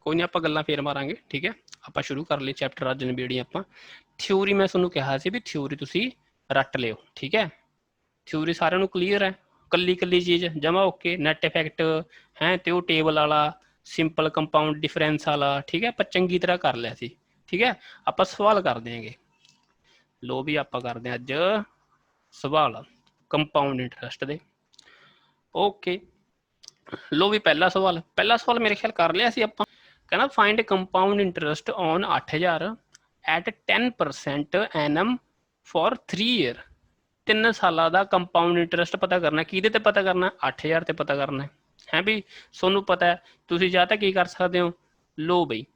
कोई नहीं, आप गल्लां फेर मारांगे। ठीक है, आप शुरू कर लिए चैप्टर अज निबेड़ी आप। थ्योरी मैं तुहानूं कहा सी भी थ्योरी तुसीं रट लिओ। ठीक है, थ्योरी सारिਆਂ ਨੂੰ क्लीयर है, कल्ली कल्ली चीज़ जमा ओके। नैट इफैक्ट है तो टेबल वाला सिंपल कंपाउंड डिफरेंस वाला। ठीक है, आप चंगी तरह कर लिया सी। ठीक है, आप सवाल कर देंगे। लो भी आप करते हैं अज सवाल कंपाउंड इंटरस्ट दे। ओके, लो भी पहला सवाल मेरे ख्याल कर लिया सी आपां। कहना find compound interest on 8000 at 10% annum for 3 year. 3 साल का कंपाउंड इंटरस्ट पता करना, कि पता करना 8000 से पता करना है भी। सोनू पता है, तुम या तो की कर सकते हो, लो बई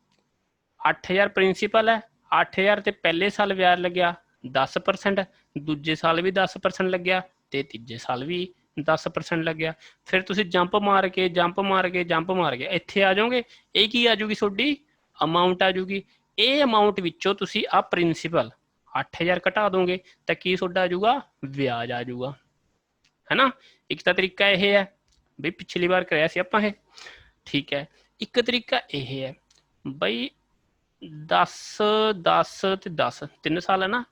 8000 प्रिंसीपल है, 8000 से पहले साल ब्याज लग्या 10%, दूजे साल भी 10% लग्या, तो तीजे साल भी 10% लग्या। फिर तुम जंप मार के इत्थे आ जाओगे। ये की आ जूगी थोड़ी अमाउंट आ जूगी। ये अमाउंट विचों तुसी आ प्रिंसीपल 8000 घटा दोगे तो की थोड़ा आ जूगा, ब्याज आ जूगा। है ना, एक तो तरीका यह है बई, पिछली बार कराया सी आपां। ठीक है, एक तरीका यह है बई 10 10 ते 10 3 साल है ना,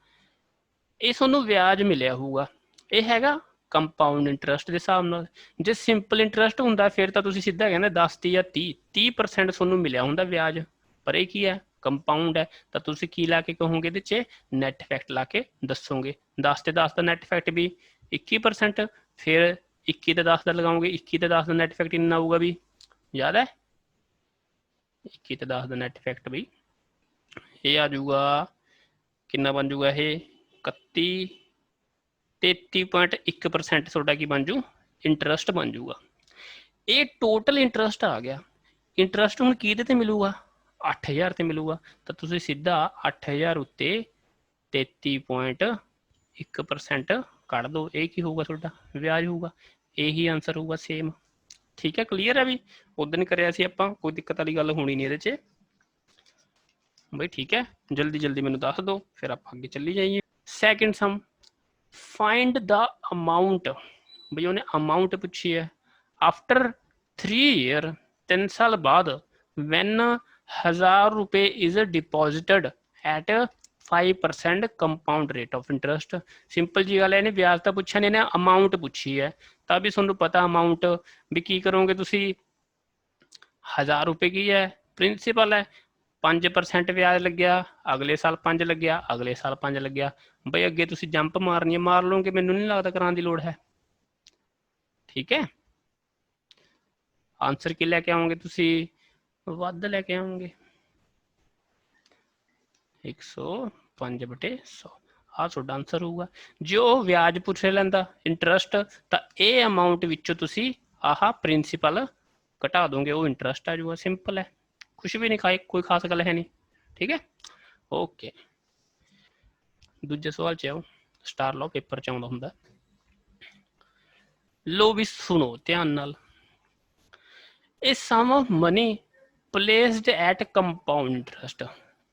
ये थोनू ब्याज मिलिया होगा। ये हैगा कंपाउंड इंटरस्ट के हिसाब नाल। जे सिंपल इंटरस्ट होंदा फिर तो तुसीं सीधा कहंदे 10 या 30% थोनू मिलिया होंदा ब्याज। पर ये की है, कंपाउंड है, तो तुसीं की ला के कहोगे इहदे च नैट इफैक्ट ला के दसोगे। 10 ते 10 का नैट इफैक्ट भी 21%, फिर 21 ते 10 का लगाओगे, 21 ते 10 का नैट इफैक्ट इन्ना आऊगा भी, याद है 21 ते 10 का नैट इफैक्ट भी ये आ जूगा कितना बन जूगा, ये 31 33.1% थोड़ा की बन जू इंटरस्ट बन जूगा। ये टोटल इंटरस्ट आ गया। इंटरस्ट हूँ कि मिलूगा 8000 से मिलूगा, तो तुम सीधा 8000 उत्ते 33.1% कट दो। ये की होगा थोड़ा ब्याज होगा। यही आंसर होगा सेम। ठीक है, क्लीयर है भी। उदन कराया सी आपां, कोई दिक्कत वाली गल होनी नहीं ये बई। ठीक है, जल्दी जल्दी मैनू दस दो, फिर आप आगे चली जाइए। Second sum, find the amount. बई उन्हें अमाउंट पूछी है आफ्टर 3 ईयर, 3 साल बाद, वैन 1000 रुपये is deposited at 5% compound rate of interest. Simple जी गल है, इन्हें ब्याज तो पूछा नहीं, इन्हें अमाउंट पूछी है। तभी थोनू पता अमाउंट भी की करोगे तुसी। 1000 रुपये की है, प्रिंसीपल है, 5% ब्याज लग्या, अगले साल 5 लग्या, अगले साल 5 लग्या। बई अगे तुसी जंप मारनी है, मार लोगे, मैनू नहीं लगता कराने की लोड़ है। ठीक है, आंसर की लैके आओगे तुसी, वध लैके आओगे 105/100। आ तुहाडा आंसर होगा। जो ब्याज पुछ लैंदा इंटरस्ट, तो ये अमाउंट विचों तुसी आह प्रिंसीपल घटा दोगे, वो इंटरस्ट आ जाऊगा। सिंपल है, कुछ भी नहीं खाए, कोई खास गल है नहीं। ठीक है, ओके। दूजे सवाल च आओ, स्टार लो पेपर च आउंदा हुंदा। लो भी सुनो ध्यान नाल। A sum of money placed at compound interest.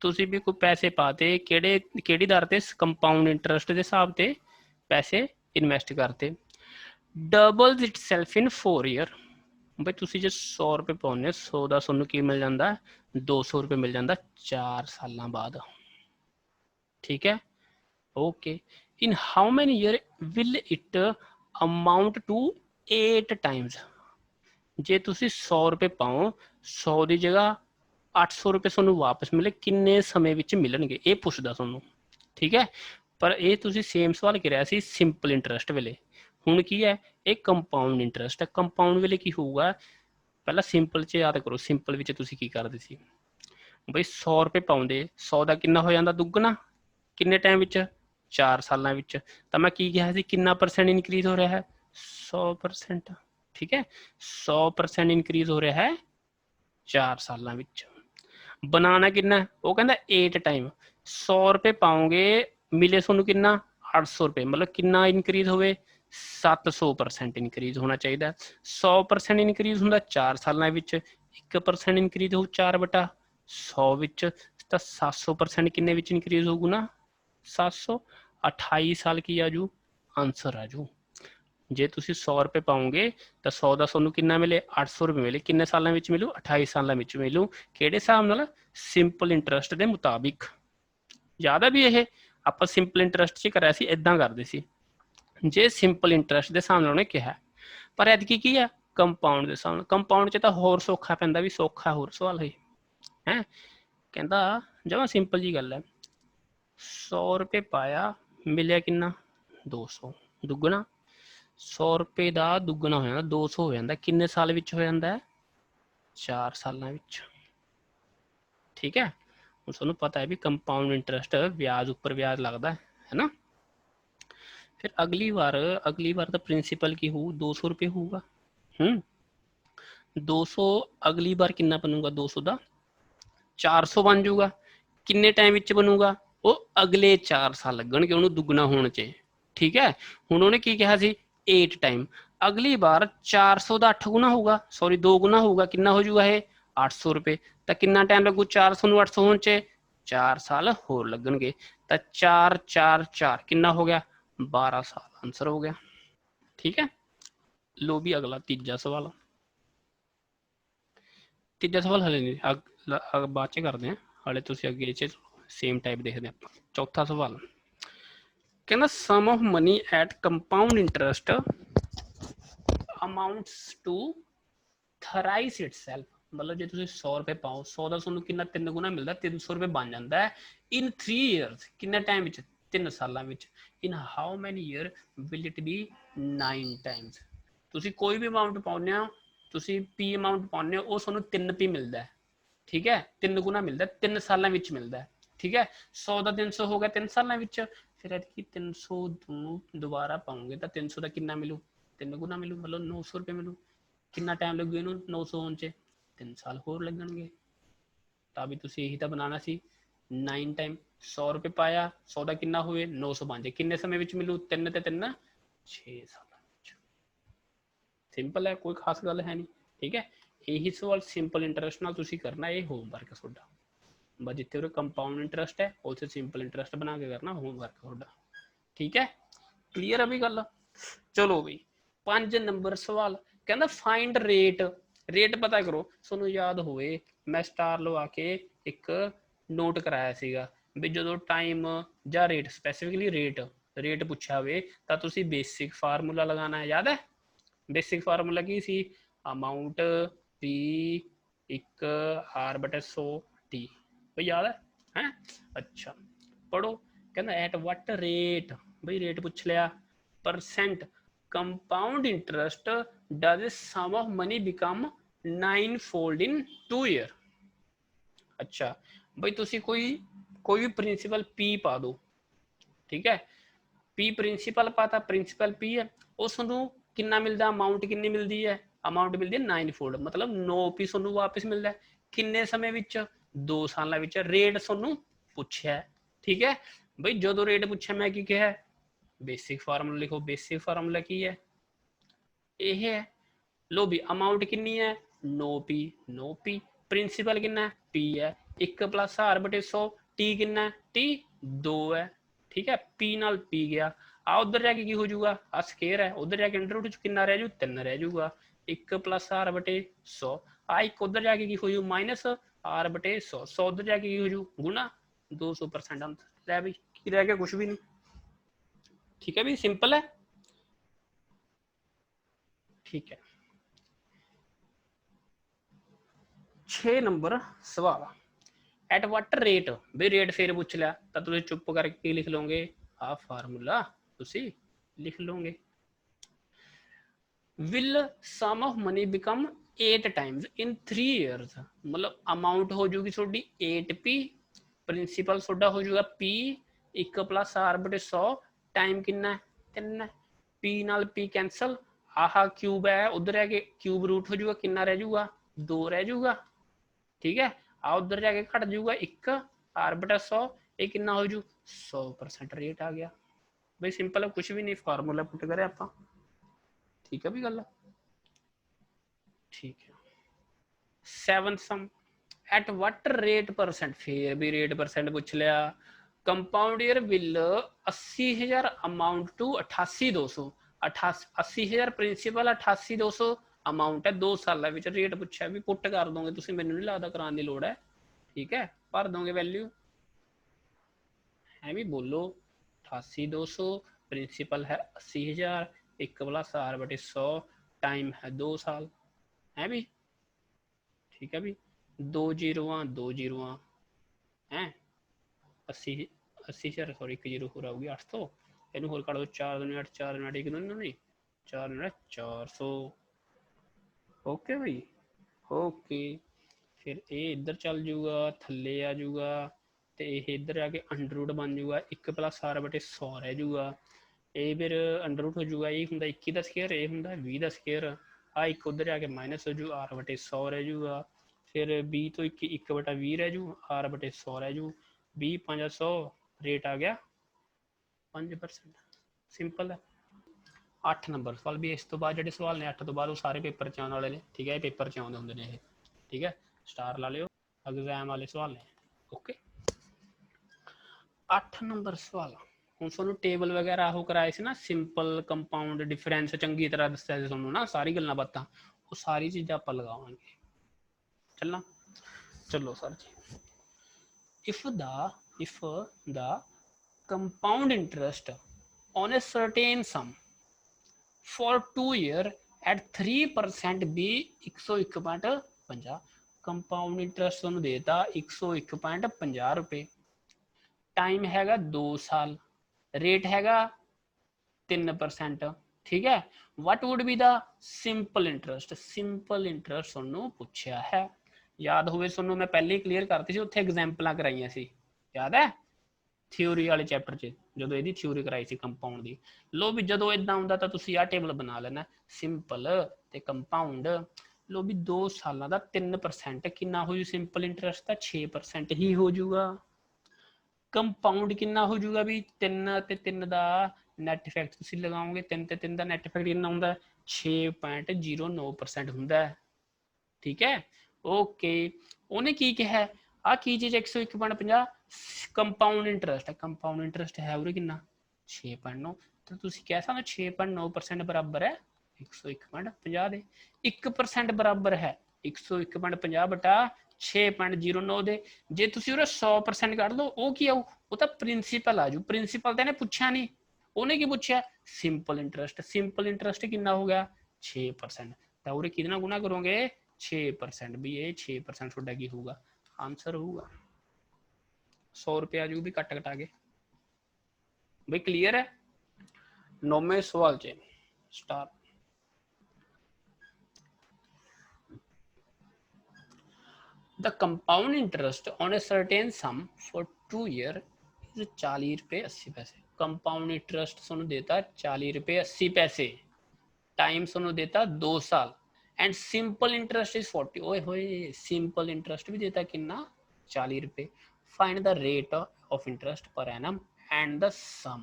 तुसी भी कोई पैसे पाते केड़ी दर ते कंपाउंड इंटरस्ट के हिसाब से पैसे इन्वेस्ट करते। Double it self in 4 year. बई तुसी जे 100 रुपये पाने, 100 का सोनू की मिल जाता, 200 रुपये मिल जाता 4 साल बाद। ठीक है, okay. In how many year will it amount to 8 times. जे तुसी 100 रुपये पाओ, 100 की जगह 800 रुपये थोनू वापस मिले, किन्ने समय विच मिलणगे, ये पुछदा थोनू। ठीक है, पर ये तुसी सेम सवाल कराया सी सिंपल इंटरस्ट वेले। हुण की है, ये कंपाउंड इंटरस्ट है। कंपाउंड वेले की होऊगा, पहला सिंपल च याद करो, सिंपल विच तुसी की करदे सी बई 100 रुपये पाउंदे, 100 का किन्ना हो जाता दुगना, किन्ने टाइम विच 4 सालों विच। तो मैं की कहा सी किन्ना परसेंट इनक्रीज हो रहा है, 100%। ठीक है, 100% इनक्रीज हो रहा है 4 सालों विच। बनाना किन्ना, वो कहता 8 टाइम। 100 रुपये पाओगे, मिले थोनू किन्ना 800 रुपये, मतलब किन्ना इनक्रीज होवे 700% इनक्रीज होना चाहिए। 100% इनक्रीज होंदा 4 सालों विच, 1% इनक्रीज हो 4/100 विच, तो 700% किन्ने विच इनक्रीज होगा ना 700। 28 साल की आजू आंसर आजू। जे तुसी 100 रुपए पाओगे तो 100 का सोनू कितना मिले 800 रुपए मिले, किन्ने सालों में मिलू 28 सालों में मिलू, किहड़े हिसाब नाल सिंपल इंटरस्ट के मुताबिक। याद है भी ये आप सिंपल इंटरस्ट च कराया सी, इदां करदे सी जे सिंपल इंटरस्ट के हिसाब नाल उन्हें कहा, पर एतकी की है कंपाउंड के हिसाब नाल। कंपाउंड च तो होर सौखा पैंदा, भी सौखा होर सवाल है कहता जमा सिंपल जी गल है 100 रुपए पाया मिलिया किन्ना 200, दुगना 100 रुपए का दुगना हो जाता 200 हो जाता, किन्ने साल विच हो जाता है 4 सालों विच। ठीक है, हुण तुहानूं पता है भी कंपाउंड इंटरस्ट ब्याज उपर ब्याज लगता है ना। फिर अगली बार तो प्रिंसीपल की हो 200 रुपये होगा। 200 अगली बार कितना बनूगा 200 का 400 बन जूगा, किन्ने टाइम विच बनूगा वो अगले 4 साल लगणगे उन्होंने दुगना होने च। ठीक है, हुण उन्हें की कहा सी 8 टाइम, अगली बार 400 का 8 गुना होगा, सॉरी 2 गुना होगा, कितना हो जूगा ये 800 रुपये, तो कितना टाइम लगू 400 ਨੂੰ 800 होने च 4 साल होर लगणगे, तो 4 4 4 कितना हो गया 12 साल, आंसर हो गया। ठीक है, लो भी अगला तीजा सवाल, तीजा सवाल हले नहीं बाद च करते हैं, हाले तुसीं अगे च सेम टाइप देखते हैं। चौथा सवाल कहना sum of money at compound interest amounts to thrice itself, मतलब जो तुम 100 रुपए पाओ 100 का तुहानूं कितना 3 गुना मिलता 300 रुपए बन जाता है इन 3 ईयरस, किन्ने टाइम विच 3 सालों विच, in how many year will it be 9 times. तुसीं कोई भी अमाउंट पाउने हो, तुसीं पी अमाउंट पाउने हो, वो तुहानूं 3 पी मिलता है। ठीक है, 3 गुना मिलता है 3 सालों विच मिलता है। ठीक है, 100 का 300 हो गया 3 सालों विच, फिर एतकी 300 दोबारा पाओगे तो 300 का कितना मिलू 3 गुना मिलू, मतलब 900 रुपये मिलू, कितना टाइम लगू इनू 900 होने च 3 साल होर लगणगे। तो भी तुसीं यही तो बनाना सी 9 टाइम 100 रुपये पाया 100 का कितना हुए 900 बन जाए, किन्ने समय विच मिलू 3 ते 3 6 साल। सिंपल है, कोई खास गल है नहीं। ठीक है, यही सवाल सिंपल इंटरस्ट नाल तुसीं करना, ये होमवर्क है तुहाडा, बस जिथे कंपाउंड इंटरस्ट है उसे सिंपल इंटरस्ट बना के करना होमवर्क तुहाडा। ठीक है, क्लीयर अभी गल। चलो बई 5 नंबर सवाल कहना फाइंड रेट, रेट पता करो। तुहानूं याद होवे मैं स्टार लवा के एक नोट कराया सीगा भी जो टाइम या रेट स्पैसीफिकली रेट पूछा होवे तां तुसीं बेसिक फार्मूला लगाना है, याद है बेसिक फार्मूला की सी अमाउंट पी 1 R/100 टी, भाई याद है? अच्छा पढ़ो, कहना एट वट रेट, भाई रेट पूछ लिया, percent compound interest does sum of money become 9 fold in 2 year. अच्छा भाई तुसी कोई भी प्रिंसिपल पी पा दो। ठीक है, पी प्रिंसिपल पाता, प्रिंसिपल पी है, उस कितना मिलता अमाउंट कितनी मिलती है, अमाउंट मिलती है 9 फोल्ड, मतलब 9 पी सोनू वापस मिलता है किन्ने समय विच 2 साल विच। रेट सोनू पूछा है। ठीक है भाई, जो रेट पूछा मैं की कहा बेसिक फार्मूला लिखो, बेसिक फार्मूला की है ये है, लो भी अमाउंट कितनी है 9 पी, प्रिंसिपल कितना है पी है 1 + R/100, टी कितना है टी 2 है। ठीक है, पी नाल पी गया, आ उधर जाके की हो जाऊगा आ स्केयर है, उधर जाके अंडर रूट कितना रह जू 3 रह जाऊगा, 1 + R/100, आ एक उधर जाके की हो जू -R/100, 100 उधर जाके की हो जू गुना 200% आंसर रह, भाई की रह गया कुछ भी नहीं। ठीक है भी सिंपल है। ठीक है, 6 नंबर सवाल एट वट रेट, भाई रेट फिर पूछ लिया तो तुम चुप करके लिख लोगे आ फार्मूला तुसी लिख लोगे। Will sum of money become 8 times in 3 years, मतलब अमाउंट हो जाएगी थोड़ी 8p, प्रिंसिपल थोड़ा हो जाएगा p 1 + R/100, टाइम कितना 3 है, p नाल p कैंसल, आहा क्यूब है उधर है कि क्यूब रूट हो जाएगा कितना रह जाऊगा 2 रह जाऊगा। ठीक है, आ उधर जाके घट जाऊगा 1 R/100, ये कितना हो जू 100% रेट आ गया। भाई सिंपल है, कुछ भी नहीं, फार्मूला पुट करे आप। ठीक है भी गल। ठीक है, 7 sum at what rate percent, फिर भी रेट परसेंट पूछ लिया, compound year will 80,000 amount to 88,200, 80,000 principal, 88,200 amount ਹੈ। 2 ਸਾਲਾਂ ਵਿੱਚ ਰੇਟ ਪੁੱਛਿਆ ਵੀ ਪੁੱਟ ਕਰ ਦੋਗੇ ਤੁਸੀਂ, ਮੈਨੂੰ ਨਹੀਂ ਲੱਗਦਾ ਕਰਾਉਣ ਦੀ ਲੋੜ ਹੈ। ਠੀਕ ਹੈ, ਭਰ ਦੋਗੇ ਵੈਲਿਊ है भी बोलो। 88,200 प्रिंसिपल है 80,000, 1+R/100 टाइम है 2 साल है भी। ठीक है भी, 2 जीरो है 80,000 सॉरी 1 जीरो हो होगी 800, इन होर कट दो 4 दूनी 8, 4 दूनी 8 1 नहीं 4 दूनी 400। ओके भाई ओके, फिर ये इधर चल जूगा, थले आ जूगा तो ये इधर आके अंडर रूट बन जूगा, 1+R/100 रह जूगा। ये फिर अंडर रूट हो जूगा, ये होंगे 21 का स्केयर, ये होंगे 20 का स्केयर, आ एक उधर आके माइनस हो जू, R/100 रह जूगा। फिर 20 तो 1/20 रह जू, R/100 रह जू, 20 5 100 रेट आ गया 5%। सिंपल है। 8 नंबर सवाल भी इस तो बाद जो सवाल ने 8 तो बाद वो सारे पेपर च आने वाले ने। ठीक है, पेपर च आते होंगे ने। ठीक है, स्टार ला लियो, एग्जाम वाले सवाल ने। ओके, 8 नंबर सवाल ਹੁਣ ਤੁਹਾਨੂੰ ਟੇਬਲ ਵਗੈਰਾ ਉਹ ਕਰਾਏ ਸੀ ਨਾ, ਸਿੰਪਲ ਕੰਪਾਊਂਡ ਡਿਫਰੈਂਸ ਚੰਗੀ ਤਰ੍ਹਾਂ ਦੱਸਿਆ ਸੀ ਤੁਹਾਨੂੰ ਨਾ, ਸਾਰੀ ਗੱਲਾਂ ਬਾਤਾਂ ਉਹ ਸਾਰੀ ਚੀਜ਼ਾਂ ਆਪਾਂ ਲਗਾਵਾਂਗੇ। ਚੱਲਣਾ, ਚਲੋ ਸਰ ਜੀ। If the compound interest on a certain sum for 2 year at 3% be 101.50। Compound interest ਤੁਹਾਨੂੰ ਦੇਤਾ 101.50 रुपए, टाइम हैगा 2 साल, रेट हैगा 3%। ठीक है, what would be the simple interest. Simple interest ਤੁਹਾਨੂੰ ਪੁੱਛਿਆ ਹੈ, याद ਹੋਵੇ ਤੁਹਾਨੂੰ ਮੈਂ ਪਹਿਲੇ ਹੀ ਕਲੀਅਰ ਕਰਤੀ ਸੀ, ਉੱਥੇ ਐਗਜ਼ਾਮਪਲਾਂ ਕਰਾਈਆਂ ਸੀ, याद है ਥਿਊਰੀ ਵਾਲੇ ਚੈਪਟਰ 'ਚ ਜਦੋਂ ਇਹਦੀ ਥਿਊਰੀ ਕਰਾਈ ਸੀ ਕੰਪਾਊਂਡ ਦੀ। ਲੋ ਵੀ ਜਦੋਂ ਇਦਾਂ ਹੁੰਦਾ ਤਾਂ ਤੁਸੀਂ ਆਹ ਟੇਬਲ ਬਣਾ ਲੈਣਾ, ਸਿੰਪਲ ਤੇ ਕੰਪਾਊਂਡ। ਲੋ ਵੀ 2 ਸਾਲਾਂ ਦਾ 3% ਕਿੰਨਾ ਹੋ ਜੂ, ਸਿੰਪਲ ਇੰਟਰਸਟ ਦਾ 6% ਹੀ ਹੋ ਜੂਗਾ। ਕੰਪਾਊਂਡ ਕਿੰਨਾ ਹੋ ਜੂਗਾ ਵੀ 3 ਤੇ 3 ਦਾ ਨੈਟ ਇਫੈਕਟ ਤੁਸੀਂ ਲਗਾਓਗੇ, 3 ਤੇ 3 ਦਾ ਨੈਟ ਇਫੈਕਟ ਕਿੰਨਾ ਹੁੰਦਾ 6.09% ਹੁੰਦਾ। ਠੀਕ ਹੈ ਓਕੇ, ਉਹਨੇ ਕੀ ਕਿਹਾ ਆ ਕੀ ਚੀਜ਼ 101.50 ਕੰਪਾਊਂਡ ਇੰਟਰਸਟ ਹੈ। ਕੰਪਾਊਂਡ ਇੰਟਰਸਟ ਹੈ ਉਰੇ ਕਿੰਨਾ 6.9, ਤਾਂ ਤੁਸੀਂ ਕਹਿ ਸਕਦੇ 6.9% ਬਰਾਬਰ ਹੈ 101.50 ਦੇ। 1% ਬਰਾਬਰ ਹੈ 101.50 ਬਟਾ 6.09 ਦੇ। ਜੇ ਤੁਸੀਂ ਉਹਦਾ 100% ਕੱਢ ਲਓ ਉਹ ਕੀ ਆਊ, ਉਹ ਤਾਂ ਪ੍ਰਿੰਸੀਪਲ ਆ ਜੂ। ਪ੍ਰਿੰਸੀਪਲ ਤਾਂ ਇਹਨੇ ਪੁੱਛਿਆ ਨਹੀਂ, ਉਹਨੇ ਕੀ ਪੁੱਛਿਆ ਸਿੰਪਲ ਇੰਟਰਸਟ। ਸਿੰਪਲ ਇੰਟਰਸਟ ਕਿੰਨਾ ਹੋ ਗਿਆ 6%, ਤਾਂ ਉਹਦੇ ਕਿਹਦੇ ਨਾਲ ਗੁਣਾ ਕਰੋਗੇ 6%, ਵੀ ਇਹ 6% ਤੁਹਾਡਾ ਕੀ ਹੋਊਗਾ ਆਨਸਰ ਹੋਊਗਾ 100 रुपये आ जू भी कट कटा के। भाई क्लियर है। 9वें सवाल च star the compound interest on a certain sum for 2 year is 40 रुपये 80 पैसे। कंपाउंड इंटरेस्ट सोनू देता 40 रुपये 80 पैसे, टाइम सोनू देता 2 साल, एंड सिंपल इंटरेस्ट इज 40। ओए होए, सिंपल इंटरेस्ट भी देता कितना 40 रुपये। Find the rate of interest per annum and the sum.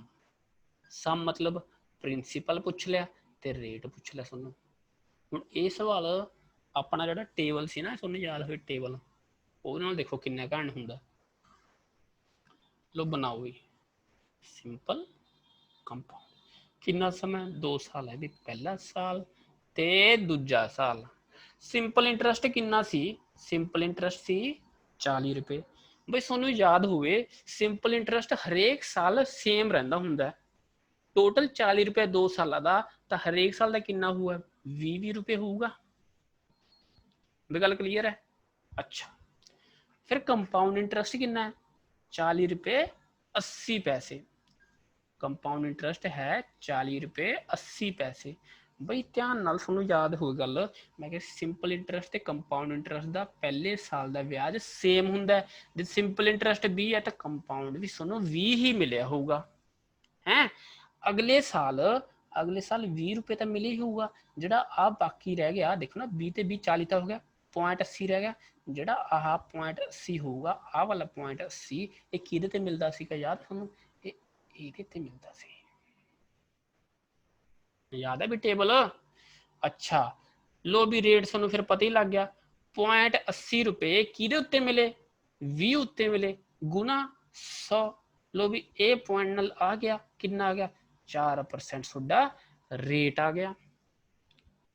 Sum मतलब प्रिंसीपल पूछ लिया ते रेट पूछ लिया सोनू। हुण ये सवाल अपना जिहड़ा टेबल सी ना, सोनू याद होवे टेबल, ਉਹਦੇ ਨਾਲ देखो किन्ना घंट हुंदा। लो बनाओ भी सिंपल कंपाउंड। किन्ना समय 2 साल है भी, पहला साल ते दूजा साल। सिंपल इंटरस्ट किन्ना सी, सिंपल इंटरस्ट सी 40 रुपये। बई सोनू याद होवे सिंपल इंटरस्ट हरेक साल सेम रहिंदा हुंदा। टोटल 40 रुपये 2 साल का, तो हरेक साल का किन्ना होगा 20 रुपये होगा। गल क्लीयर है। अच्छा, फिर कंपाउंड इंटरस्ट कितना है 40 रुपये 80 पैसे। कंपाउंड इंटरस्ट है 40 रुपये 80 पैसे। बई ध्यान नाल सुनो, याद हो गल, मैं कि सिंपल इंटरस्ट ते कंपाउंड इंटरस्ट का पहले साल का ब्याज सेम हुंदा। जे सिंपल इंटरस्ट 20 है तो कंपाउंड भी सुनो 20 ही मिलिया होगा है। अगले साल 20 रुपये तो मिले ही होगा। जिहड़ा आ बाकी रह गया देखो ना 20 ते 20 40 तो हो गया, 0.80 रह गया। ਜਿਹੜਾ ਆਹ 0.80 ਹੋਊਗਾ, ਆਹ ਵਾਲਾ 0.80 ਇਹ ਕਿਹਦੇ ਤੇ ਮਿਲਦਾ ਸੀਗਾ ਯਾਦ ਤੁਹਾਨੂੰ, ਇਹ ਇਹਦੇ ਤੇ ਮਿਲਦਾ ਸੀ, ਯਾਦ ਹੈ ਵੀ ਟੇਬਲ। ਅੱਛਾ ਲੋ ਵੀ ਰੇਟ ਤੁਹਾਨੂੰ ਫਿਰ ਪਤਾ ਹੀ ਲੱਗ ਗਿਆ 0.80 रुपये ਕਿਹਦੇ ਉੱਤੇ ਮਿਲੇ 20 ਉੱਤੇ ਮਿਲੇ ਗੁਣਾ 100। ਲੋ ਵੀ ਇਹ ਪੁਆਇੰਟ ਨਾਲ ਆ ਗਿਆ ਕਿੰਨਾ ਆ ਗਿਆ 4% ਤੁਹਾਡਾ ਰੇਟ ਆ ਗਿਆ,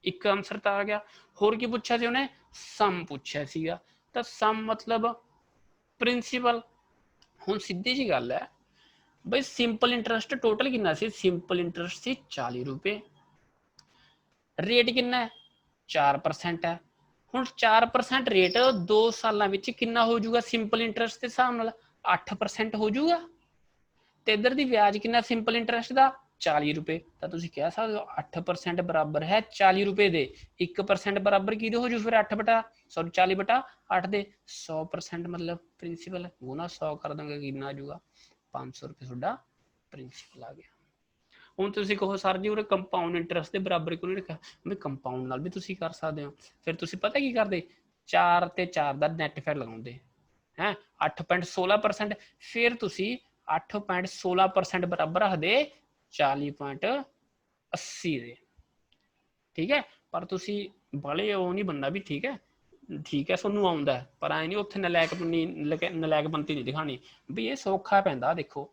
ਇੱਕ ਆਨਸਰ ਤਾਂ ਆ ਗਿਆ। ਹੋਰ ਕੀ ਪੁੱਛਿਆ ਸੀ ਉਹਨੇ? ਸਮ ਪੁੱਛਿਆ ਸੀਗਾ, ਤਾਂ ਸਮ ਮਤਲਬ ਪ੍ਰਿੰਸੀਪਲ। ਹੁਣ ਸਿੱਧੀ ਜੀ ਗੱਲ ਹੈ ਬਈ, ਸਿੰਪਲ ਇੰਟਰਸਟ ਟੋਟਲ ਕਿੰਨਾ ਸੀ? ਸਿੰਪਲ ਇੰਟਰਸਟ ਸੀ 40 ਰੁਪਏ। ਰੇਟ ਕਿੰਨਾ ਹੈ? 4% ਹੈ। ਹੁਣ 4% ਰੇਟ 2 ਸਾਲਾਂ ਵਿੱਚ ਕਿੰਨਾ ਹੋ ਜਾਊਗਾ ਸਿੰਪਲ ਇੰਟਰਸਟ ਦੇ ਹਿਸਾਬ ਨਾਲ? 8% ਹੋ ਜਾਊਗਾ। ਤੇ ਇਧਰ ਦੀ ਵਿਆਜ ਕਿੰਨਾ ਸਿੰਪਲ ਇੰਟਰਸਟ ਦਾ? 40 ਰੁਪਏ। ਤਾਂ ਤੁਸੀਂ ਕਹਿ ਸਕਦੇ ਹੋ 8% ਬਰਾਬਰ ਹੈ 40 ਰੁਪਏ ਦੇ। 1% ਬਰਾਬਰ ਕਿਹਦੇ ਹੋ ਜੂ ਫਿਰ? 40/8 ਦੇ। 100% ਮਤਲਬ ਪ੍ਰਿੰਸੀਪਲ ਗੁਣਾ 100 ਕਰ ਦਾਂਗੇ, ਕਿੰਨਾ ਆ ਜਾਊਗਾ? 500 ਰੁਪਏ ਤੁਹਾਡਾ ਪ੍ਰਿੰਸੀਪਲ ਆ ਗਿਆ। ਹੁਣ ਤੁਸੀਂ ਕਹੋ ਸਰ ਜੀ ਉਹ ਕੰਪਾਊਂਡ ਇੰਟਰਸਟ ਦੇ ਬਰਾਬਰ ਕਿਉਂ ਨਹੀਂ ਰੱਖਿਆ? ਵੀ ਕੰਪਾਊਂਡ ਨਾਲ ਵੀ ਤੁਸੀਂ ਕਰ ਸਕਦੇ ਹੋ। ਫਿਰ ਤੁਸੀਂ ਪਤਾ ਕੀ ਕਰਦੇ? 4 ਤੇ 4 ਦਾ ਨੈਟ ਫੈਕਟ ਲਗਾਉਂਦੇ ਹੈ 8.16%। ਫਿਰ ਤੁਸੀਂ 8.16% ਬਰਾਬਰ ਰੱਖਦੇ 40.80 ਦੇ। ਠੀਕ ਹੈ, ਪਰ ਤੁਸੀਂ ਬਾਲੇ ਉਹ ਨਹੀਂ ਬੰਨਾ ਵੀ ਠੀਕ ਹੈ ਤੁਹਾਨੂੰ ਆਉਂਦਾ, ਪਰ ਐ ਨਹੀਂ ਉੱਥੇ ਨਲਾਇਕਪੰਤੀ ਨਹੀਂ ਦਿਖਾਣੀ ਵੀ ਇਹ ਸੌਖਾ ਪੈਂਦਾ। ਦੇਖੋ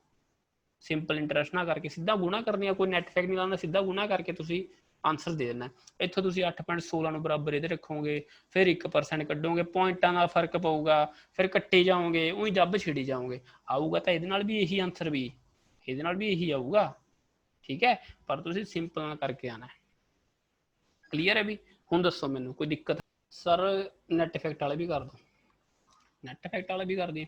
ਸਿੰਪਲ ਇੰਟਰਸਟ ਨਾ ਕਰਕੇ ਸਿੱਧਾ ਗੁਣਾ ਕਰਨੀ ਆ, ਕੋਈ ਨੈਟ ਫੈਕਟ ਨਹੀਂ ਲਾਉਣਾ, ਸਿੱਧਾ ਗੁਣਾ ਕਰਕੇ ਤੁਸੀਂ ਆਨਸਰ ਦੇ ਦੇਣਾ। ਇੱਥੋਂ ਤੁਸੀਂ 8.16 ਨੂੰ ਬਰਾਬਰ ਇਹਦੇ ਰੱਖੋਗੇ, ਫਿਰ 1% ਕੱਢੋਗੇ, ਪੁਆਇੰਟਾਂ ਦਾ ਫਰਕ ਪਊਗਾ, ਫਿਰ ਕੱਟੇ ਜਾਓਗੇ, ਉਹੀ ਜੱਬ ਛਿੜੀ ਜਾਓਗੇ। ਆਊਗਾ ਤਾਂ ਇਹਦੇ ਨਾਲ ਵੀ ਇਹੀ ਆਨਸਰ, ਵੀ ਇਹਦੇ ਨਾਲ ਵੀ ਇਹੀ ਆਊਗਾ। ਠੀਕ ਹੈ, ਪਰ ਤੁਸੀਂ ਸਿੰਪਲ ਨਾਲ ਕਰਕੇ ਆਣਾ। ਕਲੀਅਰ ਹੈ ਵੀ? ਹੁਣ ਦੱਸੋ ਮੈਨੂੰ ਕੋਈ ਦਿੱਕਤ? ਸਰ ਨੈਟ ਇਫੈਕਟ ਵਾਲੇ ਵੀ ਕਰ ਦੋ, ਨੈਟ ਇਫੈਕਟ ਵਾਲਾ ਵੀ ਕਰ ਦਈਏ।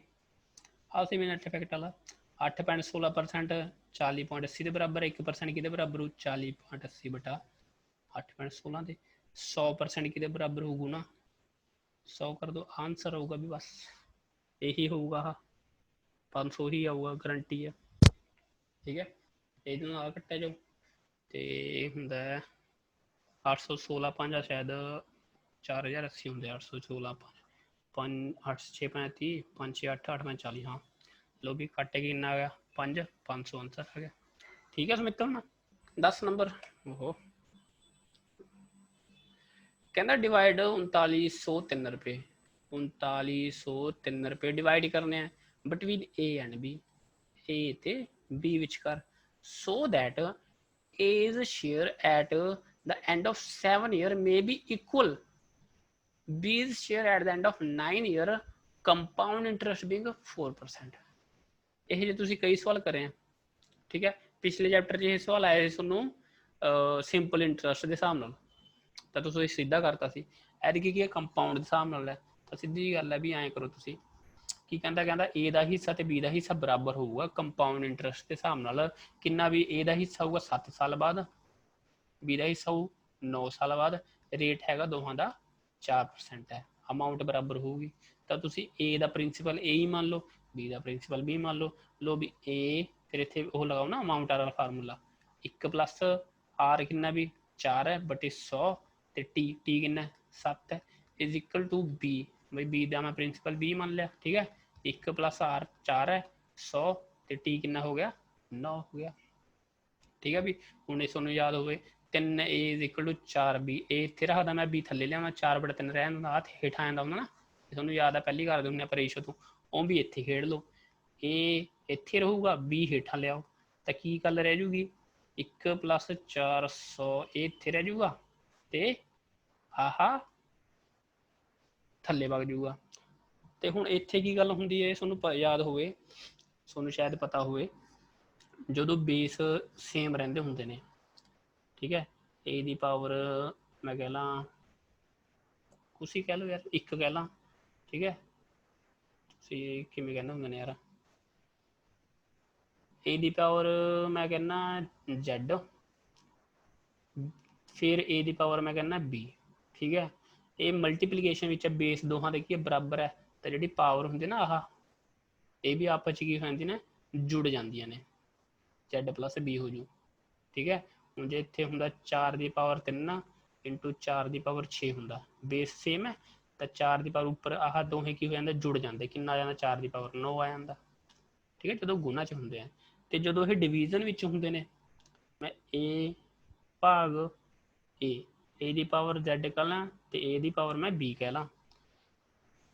ਅਸੀਂ ਵੀ ਨੈਟ ਇਫੈਕਟ ਵਾਲਾ 8.16% 40.80 ਦੇ ਬਰਾਬਰ, 1% ਕਿਹਦੇ ਬਰਾਬਰ ਹੋ? 40.80 ਬਟਾ 8.16 ਦੇ। 100% ਕਿਹਦੇ ਬਰਾਬਰ ਹੋਊ ਨਾ? 100 ਕਰ ਦੋ, ਆਨਸਰ ਹੋਊਗਾ ਵੀ ਬਸ ਇਹੀ ਹੋਊਗਾ। 500 ਹੀ ਆਊਗਾ, ਗਰੰਟੀ ਹੈ। ਠੀਕ ਹੈ, ਇਹਦੇ ਨਾਲ ਕੱਟਿਆ ਜਾਓ ਤੇ ਹੁੰਦਾ 816 5 ਆ ਸ਼ਾਇਦ 4080 ਹੁੰਦੇ। 816 5 8 6 35 5 6 8 8 40। ਹਾਂ ਲੋ ਵੀ ਕੱਟ ਕੇ ਕਿੰਨਾ ਆ ਗਿਆ? 5 500 ਆਨਸਰ ਆ ਗਿਆ। ਠੀਕ ਹੈ ਸਮਿੱਤਰ ਨਾ 10 ਨੰਬਰ। ਉਹ ਕਹਿੰਦਾ ਡਿਵਾਈਡ 3903 ਰੁਪਏ, 3903 ਰੁਪਏ ਡਿਵਾਈਡ ਕਰਨੇ ਆ between A and B, A ਤੇ B ਵਿਚਕਾਰ, so that A's share at the end of 7 year may be equal B's share at the end of 9 year, compound interest being 4%। ਇਹ ਜੇ ਤੁਸੀਂ ਕਈ ਸਵਾਲ ਕਰੇ ਆ, ਠੀਕ ਹੈ, ਪਿਛਲੇ ਚੈਪਟਰ 'ਚ ਇਹ ਸਵਾਲ ਆਇਆ ਸੀ ਤੁਹਾਨੂੰ ਸਿੰਪਲ ਇੰਟਰਸਟ ਦੇ ਹਿਸਾਬ ਨਾਲ, ਤਾਂ ਤੁਸੀਂ ਸਿੱਧਾ ਕਰਤਾ ਸੀ। ਐਤਕੀ ਕੀ ਹੈ? ਕੰਪਾਊਂਡ ਦੇ ਹਿਸਾਬ ਨਾਲ ਹੈ। ਤਾਂ ਸਿੱਧੀ ਗੱਲ ਹੈ ਵੀ ਐਂ ਕਰੋ ਤੁਸੀਂ, ਕੀ ਕਹਿੰਦਾ? ਕਹਿੰਦਾ A ਦਾ ਹਿੱਸਾ ਤੇ B ਦਾ ਹਿੱਸਾ ਬਰਾਬਰ ਹੋਊਗਾ ਕੰਪਾਊਂਡ ਇੰਟਰਸਟ ਦੇ ਹਿਸਾਬ ਨਾਲ। ਕਿੰਨਾ? ਵੀ A ਦਾ ਹਿੱਸਾ ਹੋਊਗਾ 7 ਸਾਲ ਬਾਅਦ, B ਦਾ ਹਿੱਸਾ ਹੋਊ 9 ਸਾਲ ਬਾਅਦ। ਰੇਟ ਹੈਗਾ ਦੋਹਾਂ ਦਾ 4% ਹੈ। ਅਮਾਊਂਟ ਬਰਾਬਰ ਹੋਊਗੀ, ਤਾਂ ਤੁਸੀਂ A ਦਾ ਪ੍ਰਿੰਸੀਪਲ A ਹੀ ਮੰਨ ਲਓ, B ਦਾ ਪ੍ਰਿੰਸੀਪਲ B ਮੰਨ ਲਓ। ਲੋ ਵੀ A, ਫਿਰ ਇੱਥੇ ਉਹ ਲਗਾਓ ਨਾ ਅਮਾਊਂਟ ਵਾਲਾ ਫਾਰਮੂਲਾ, 1 ਪਲੱਸ R ਕਿੰਨਾ ਵੀ 4 ਹੈ ਬਟੇ 100 ਤੇ T ਕਿੰਨਾ 7 ਹੈ, ਇਜ਼ ਇਕੁਅਲ ਟੂ B। ਬਈ B ਦਾ ਮੈਂ ਪ੍ਰਿੰਸੀਪਲ B ਮੰਨ ਲਿਆ। ਠੀਕ ਹੈ, 1 ਪਲੱਸ R 4 ਹੈ 100 ਤੇ T ਕਿੰਨਾ ਹੋ ਗਿਆ? 9 ਹੋ ਗਿਆ। ਠੀਕ ਹੈ ਵੀ? ਹੁਣ ਇਹ ਤੁਹਾਨੂੰ ਯਾਦ ਹੋਵੇ 3A is equal to 4B, A ਇੱਥੇ ਰੱਖਦਾ ਮੈਂ, B ਥੱਲੇ ਲਿਆਉਣਾ, 4/3 ਰਹਿਣ ਦਿੰਦਾ, ਆਹ ਹੇਠਾਂ ਆਉਂਦਾ ਹੁੰਦਾ ਨਾ, ਤੁਹਾਨੂੰ ਯਾਦ ਹੈ ਪਹਿਲੀ ਕਰ ਦਿੰਦੇ ਆਪਾਂ ਰੇਸ਼ੋ ਤੋਂ, ਉਹ ਵੀ ਇੱਥੇ ਖੇਡ ਲਓ। A ਇੱਥੇ ਰਹੂਗਾ, B ਹੇਠਾਂ ਲਿਆਓ, ਤਾਂ ਕੀ ਗੱਲ ਰਹਿ ਜੂਗੀ? 1 ਪਲੱਸ 400 ਇਹ ਇੱਥੇ ਰਹਿ ਜੂਗਾ ਤੇ ਆਹ ਥੱਲੇ ਵਗ ਜੂਗਾ। ਤੇ ਹੁਣ ਇੱਥੇ ਕੀ ਗੱਲ ਹੁੰਦੀ ਹੈ ਤੁਹਾਨੂੰ ਯਾਦ ਹੋਵੇ, ਤੁਹਾਨੂੰ ਸ਼ਾਇਦ ਪਤਾ ਹੋਵੇ, ਜਦੋਂ ਬੇਸ ਸੇਮ ਰਹਿੰਦੇ ਹੁੰਦੇ ਨੇ, ਠੀਕ ਹੈ, A ਦੀ ਪਾਵਰ ਮੈਂ ਕਹਿ ਲਾਂ, ਤੁਸੀਂ ਕਹਿ ਲਓ ਯਾਰ 1 ਕਹਿ ਲਾਂ, ਠੀਕ ਹੈ, ਤੁਸੀਂ ਕਿਵੇਂ ਕਹਿੰਦੇ ਹੁੰਦੇ ਨੇ ਯਾਰ, A ਦੀ ਪਾਵਰ ਮੈਂ ਕਹਿੰਦਾ Z, ਫਿਰ A ਦੀ ਪਾਵਰ ਮੈਂ ਕਹਿੰਦਾ B। ਠੀਕ ਹੈ, ਇਹ ਮਲਟੀਪਲੀਕੇਸ਼ਨ ਵਿੱਚ ਬੇਸ ਦੋਹਾਂ ਦੇ ਕੀ ਬਰਾਬਰ ਹੈ, ਤਾਂ ਜਿਹੜੀ ਪਾਵਰ ਹੁੰਦੀ ਨਾ ਆਹ, ਇਹ ਵੀ ਆਪਸ 'ਚ ਕੀ ਹੋ ਜਾਂਦੀ ਨੇ? ਜੁੜ ਜਾਂਦੀਆਂ ਨੇ, Z ਪਲੱਸ B ਹੋ ਜੂ। ਠੀਕ ਹੈ, ਹੁਣ ਜੇ ਇੱਥੇ ਹੁੰਦਾ 4 ਦੀ ਪਾਵਰ 3 ਇੰਟੂ 4 ਦੀ ਪਾਵਰ 6 ਹੁੰਦਾ, ਬੇਸ ਸੇਮ ਹੈ, ਤਾਂ 4 ਦੀ ਪਾਵਰ ਉੱਪਰ ਆਹ ਦੋਹੇ ਕੀ ਹੋ ਜਾਂਦਾ? ਜੁੜ ਜਾਂਦੇ, ਕਿੰਨਾ ਆ ਜਾਂਦਾ? 4 ਦੀ ਪਾਵਰ 9 ਆ ਜਾਂਦਾ। ਠੀਕ ਹੈ, ਜਦੋਂ ਗੁਣਾ 'ਚ ਹੁੰਦੇ ਆ। ਤੇ ਜਦੋਂ ਇਹ ਡਿਵੀਜ਼ਨ ਵਿੱਚ ਹੁੰਦੇ ਨੇ, ਮੈਂ A ਭਾਗ A ਦੀ ਪਾਵਰ Z ਕਹਿ ਲਾਂ ਤੇ A ਦੀ ਪਾਵਰ ਮੈਂ B ਕਹਿ ਲਾਂ,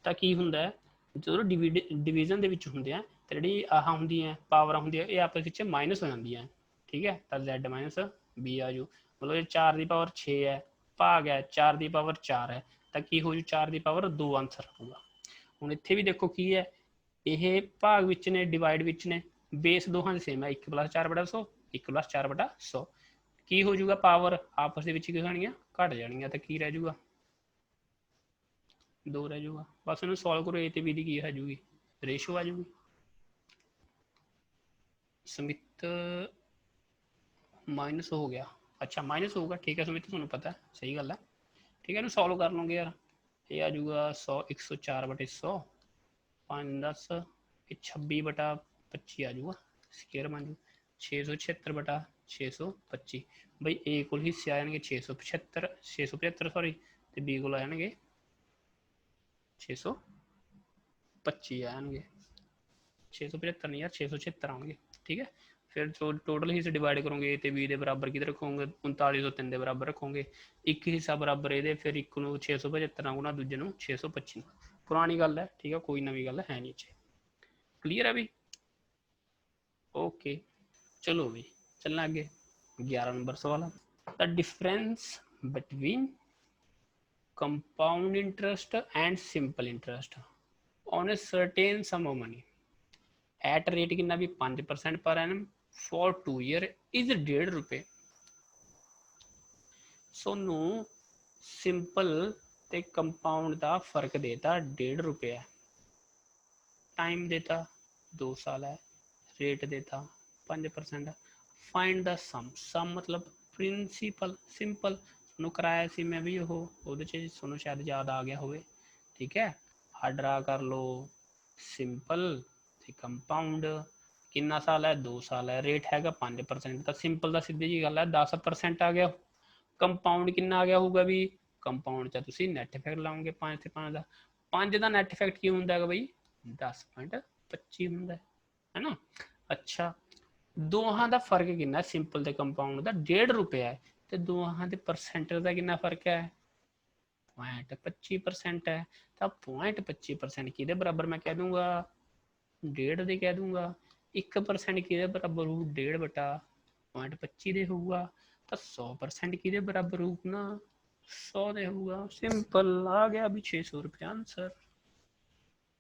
ਤਾਂ ਕੀ ਹੁੰਦਾ ਹੈ? ਜਦੋਂ ਡਿਵੀਜ਼ਨ ਦੇ ਵਿੱਚ ਹੁੰਦੇ ਆ ਤਾਂ ਜਿਹੜੀ ਆਹ ਹੁੰਦੀਆਂ ਪਾਵਰਾਂ ਹੁੰਦੀਆਂ ਇਹ ਆਪਸ ਵਿੱਚ ਮਾਈਨਸ ਹੋ ਜਾਂਦੀਆਂ। ਠੀਕ ਹੈ, ਤਾਂ Z ਮਾਈਨਸ B ਆ ਜੂ। मतलब ये 4 ਦੀ ਪਾਵਰ 6 है भाग है 4 ਦੀ ਪਾਵਰ 4 है तो की हो जू 4 ਦੀ ਪਾਵਰ 2 आंसर आऊगा। ਹੁਣ ਇੱਥੇ ਵੀ ਦੇਖੋ ਕੀ ਹੈ, ਇਹ ਭਾਗ ਵਿੱਚ ਨੇ ਡਿਵਾਈਡ ਵਿੱਚ ਨੇ, ਬੇਸ ਦੋਹਾਂ ਦੇ ਸੇਮ ਹੈ 1 + 4/100 1 + 4/100 ਕੀ ਹੋ ਜਾਊਗਾ ਪਾਵਰ ਆਪਸ ਦੇ ਵਿੱਚ ਕੀ ਹੋਣਗੀਆਂ ਘਟ ਜਾਣਗੀਆਂ ਤਾਂ ਕੀ ਰਹਿ ਜਾਊਗਾ 2 ਰਹਿ ਜਾਊਗਾ। ਬਸ ਇਹਨੂੰ ਸੋਲਵ ਕਰੋ a ਤੇ b ਦੀ ਕੀ ਆ ਜਾਊਗੀ ਰੇਸ਼ੋ ਆ ਜਾਊਗੀ। ਸੁਮਿਤ माइनस हो गया, अच्छा माइनस होगा ठीक है सुमित ਤੁਹਾਨੂੰ पता है सही गल है ठीक है। ਇਹਨੂੰ सॉल्व कर लोगे यार ये आ जाऊगा 100 104/100 5 10 26/25 आ जाऊगा स्केयर बन जू 676/625 बई ए को हिस्से आ जाएंगे 675 सॉरी तो बी को आ जाएंगे 625 आ जाएंगे 675 नहीं यार 676 आएंगे ठीक है। फिर टोटल हिस्से डिवाइड करोगे तो बी के बराबर किधर रखोगे 3903 के बराबर रखोगे एक हिस्सा बराबर ये फिर एक 675 गुना दूजे 625 पुरानी गल है ठीक है कोई नवी गल है नहीं इसे क्लीयर है भी ओके। चलो भी चलना आगे 11 नंबर सवाल the difference between compound interest and simple interest on a certain some of money at rate कितना भी 5% per annum for 2 year is ₹1.5 Sonu simple ते कंपाउंड का फर्क देता ₹1.5 टाइम देता 2 साल है रेट देता 5% फाइंड द सम सम मतलब प्रिंसीपल सिंपल सोनू कराया सी मैं भी सोनू शायद याद आ गया होवे ठीक है। आ ड्रा कर लो सिंपल कंपाउंड कितना साल है 2 साल है रेट हैगा 5% तो सिंपल का सीधी जी गल है 10% आ गया। कंपाउंड कितना आ गया होगा भी कंपाउंड च तुसी नैट इफेक्ट लाओगे 5 से 5 का 5 का नैट इफेक्ट की होंगे बई 10.25 होंगे है ना। अच्छा दोहां का फर्क कितना सिंपल ते कंपाउंड का ₹1.5 है तो दोहां के परसेंटेज का कितना फर्क है 0.25% है तो 0.25% कि बराबर मैं कह दूंगा 1.5 दे कह दूंगा 1% कि बराबर हो 1.5/0.25 दे होगा तो 100% कि बराबर होगा ना 100 दे होगा सिंपल आ गया अभी ₹600 आंसर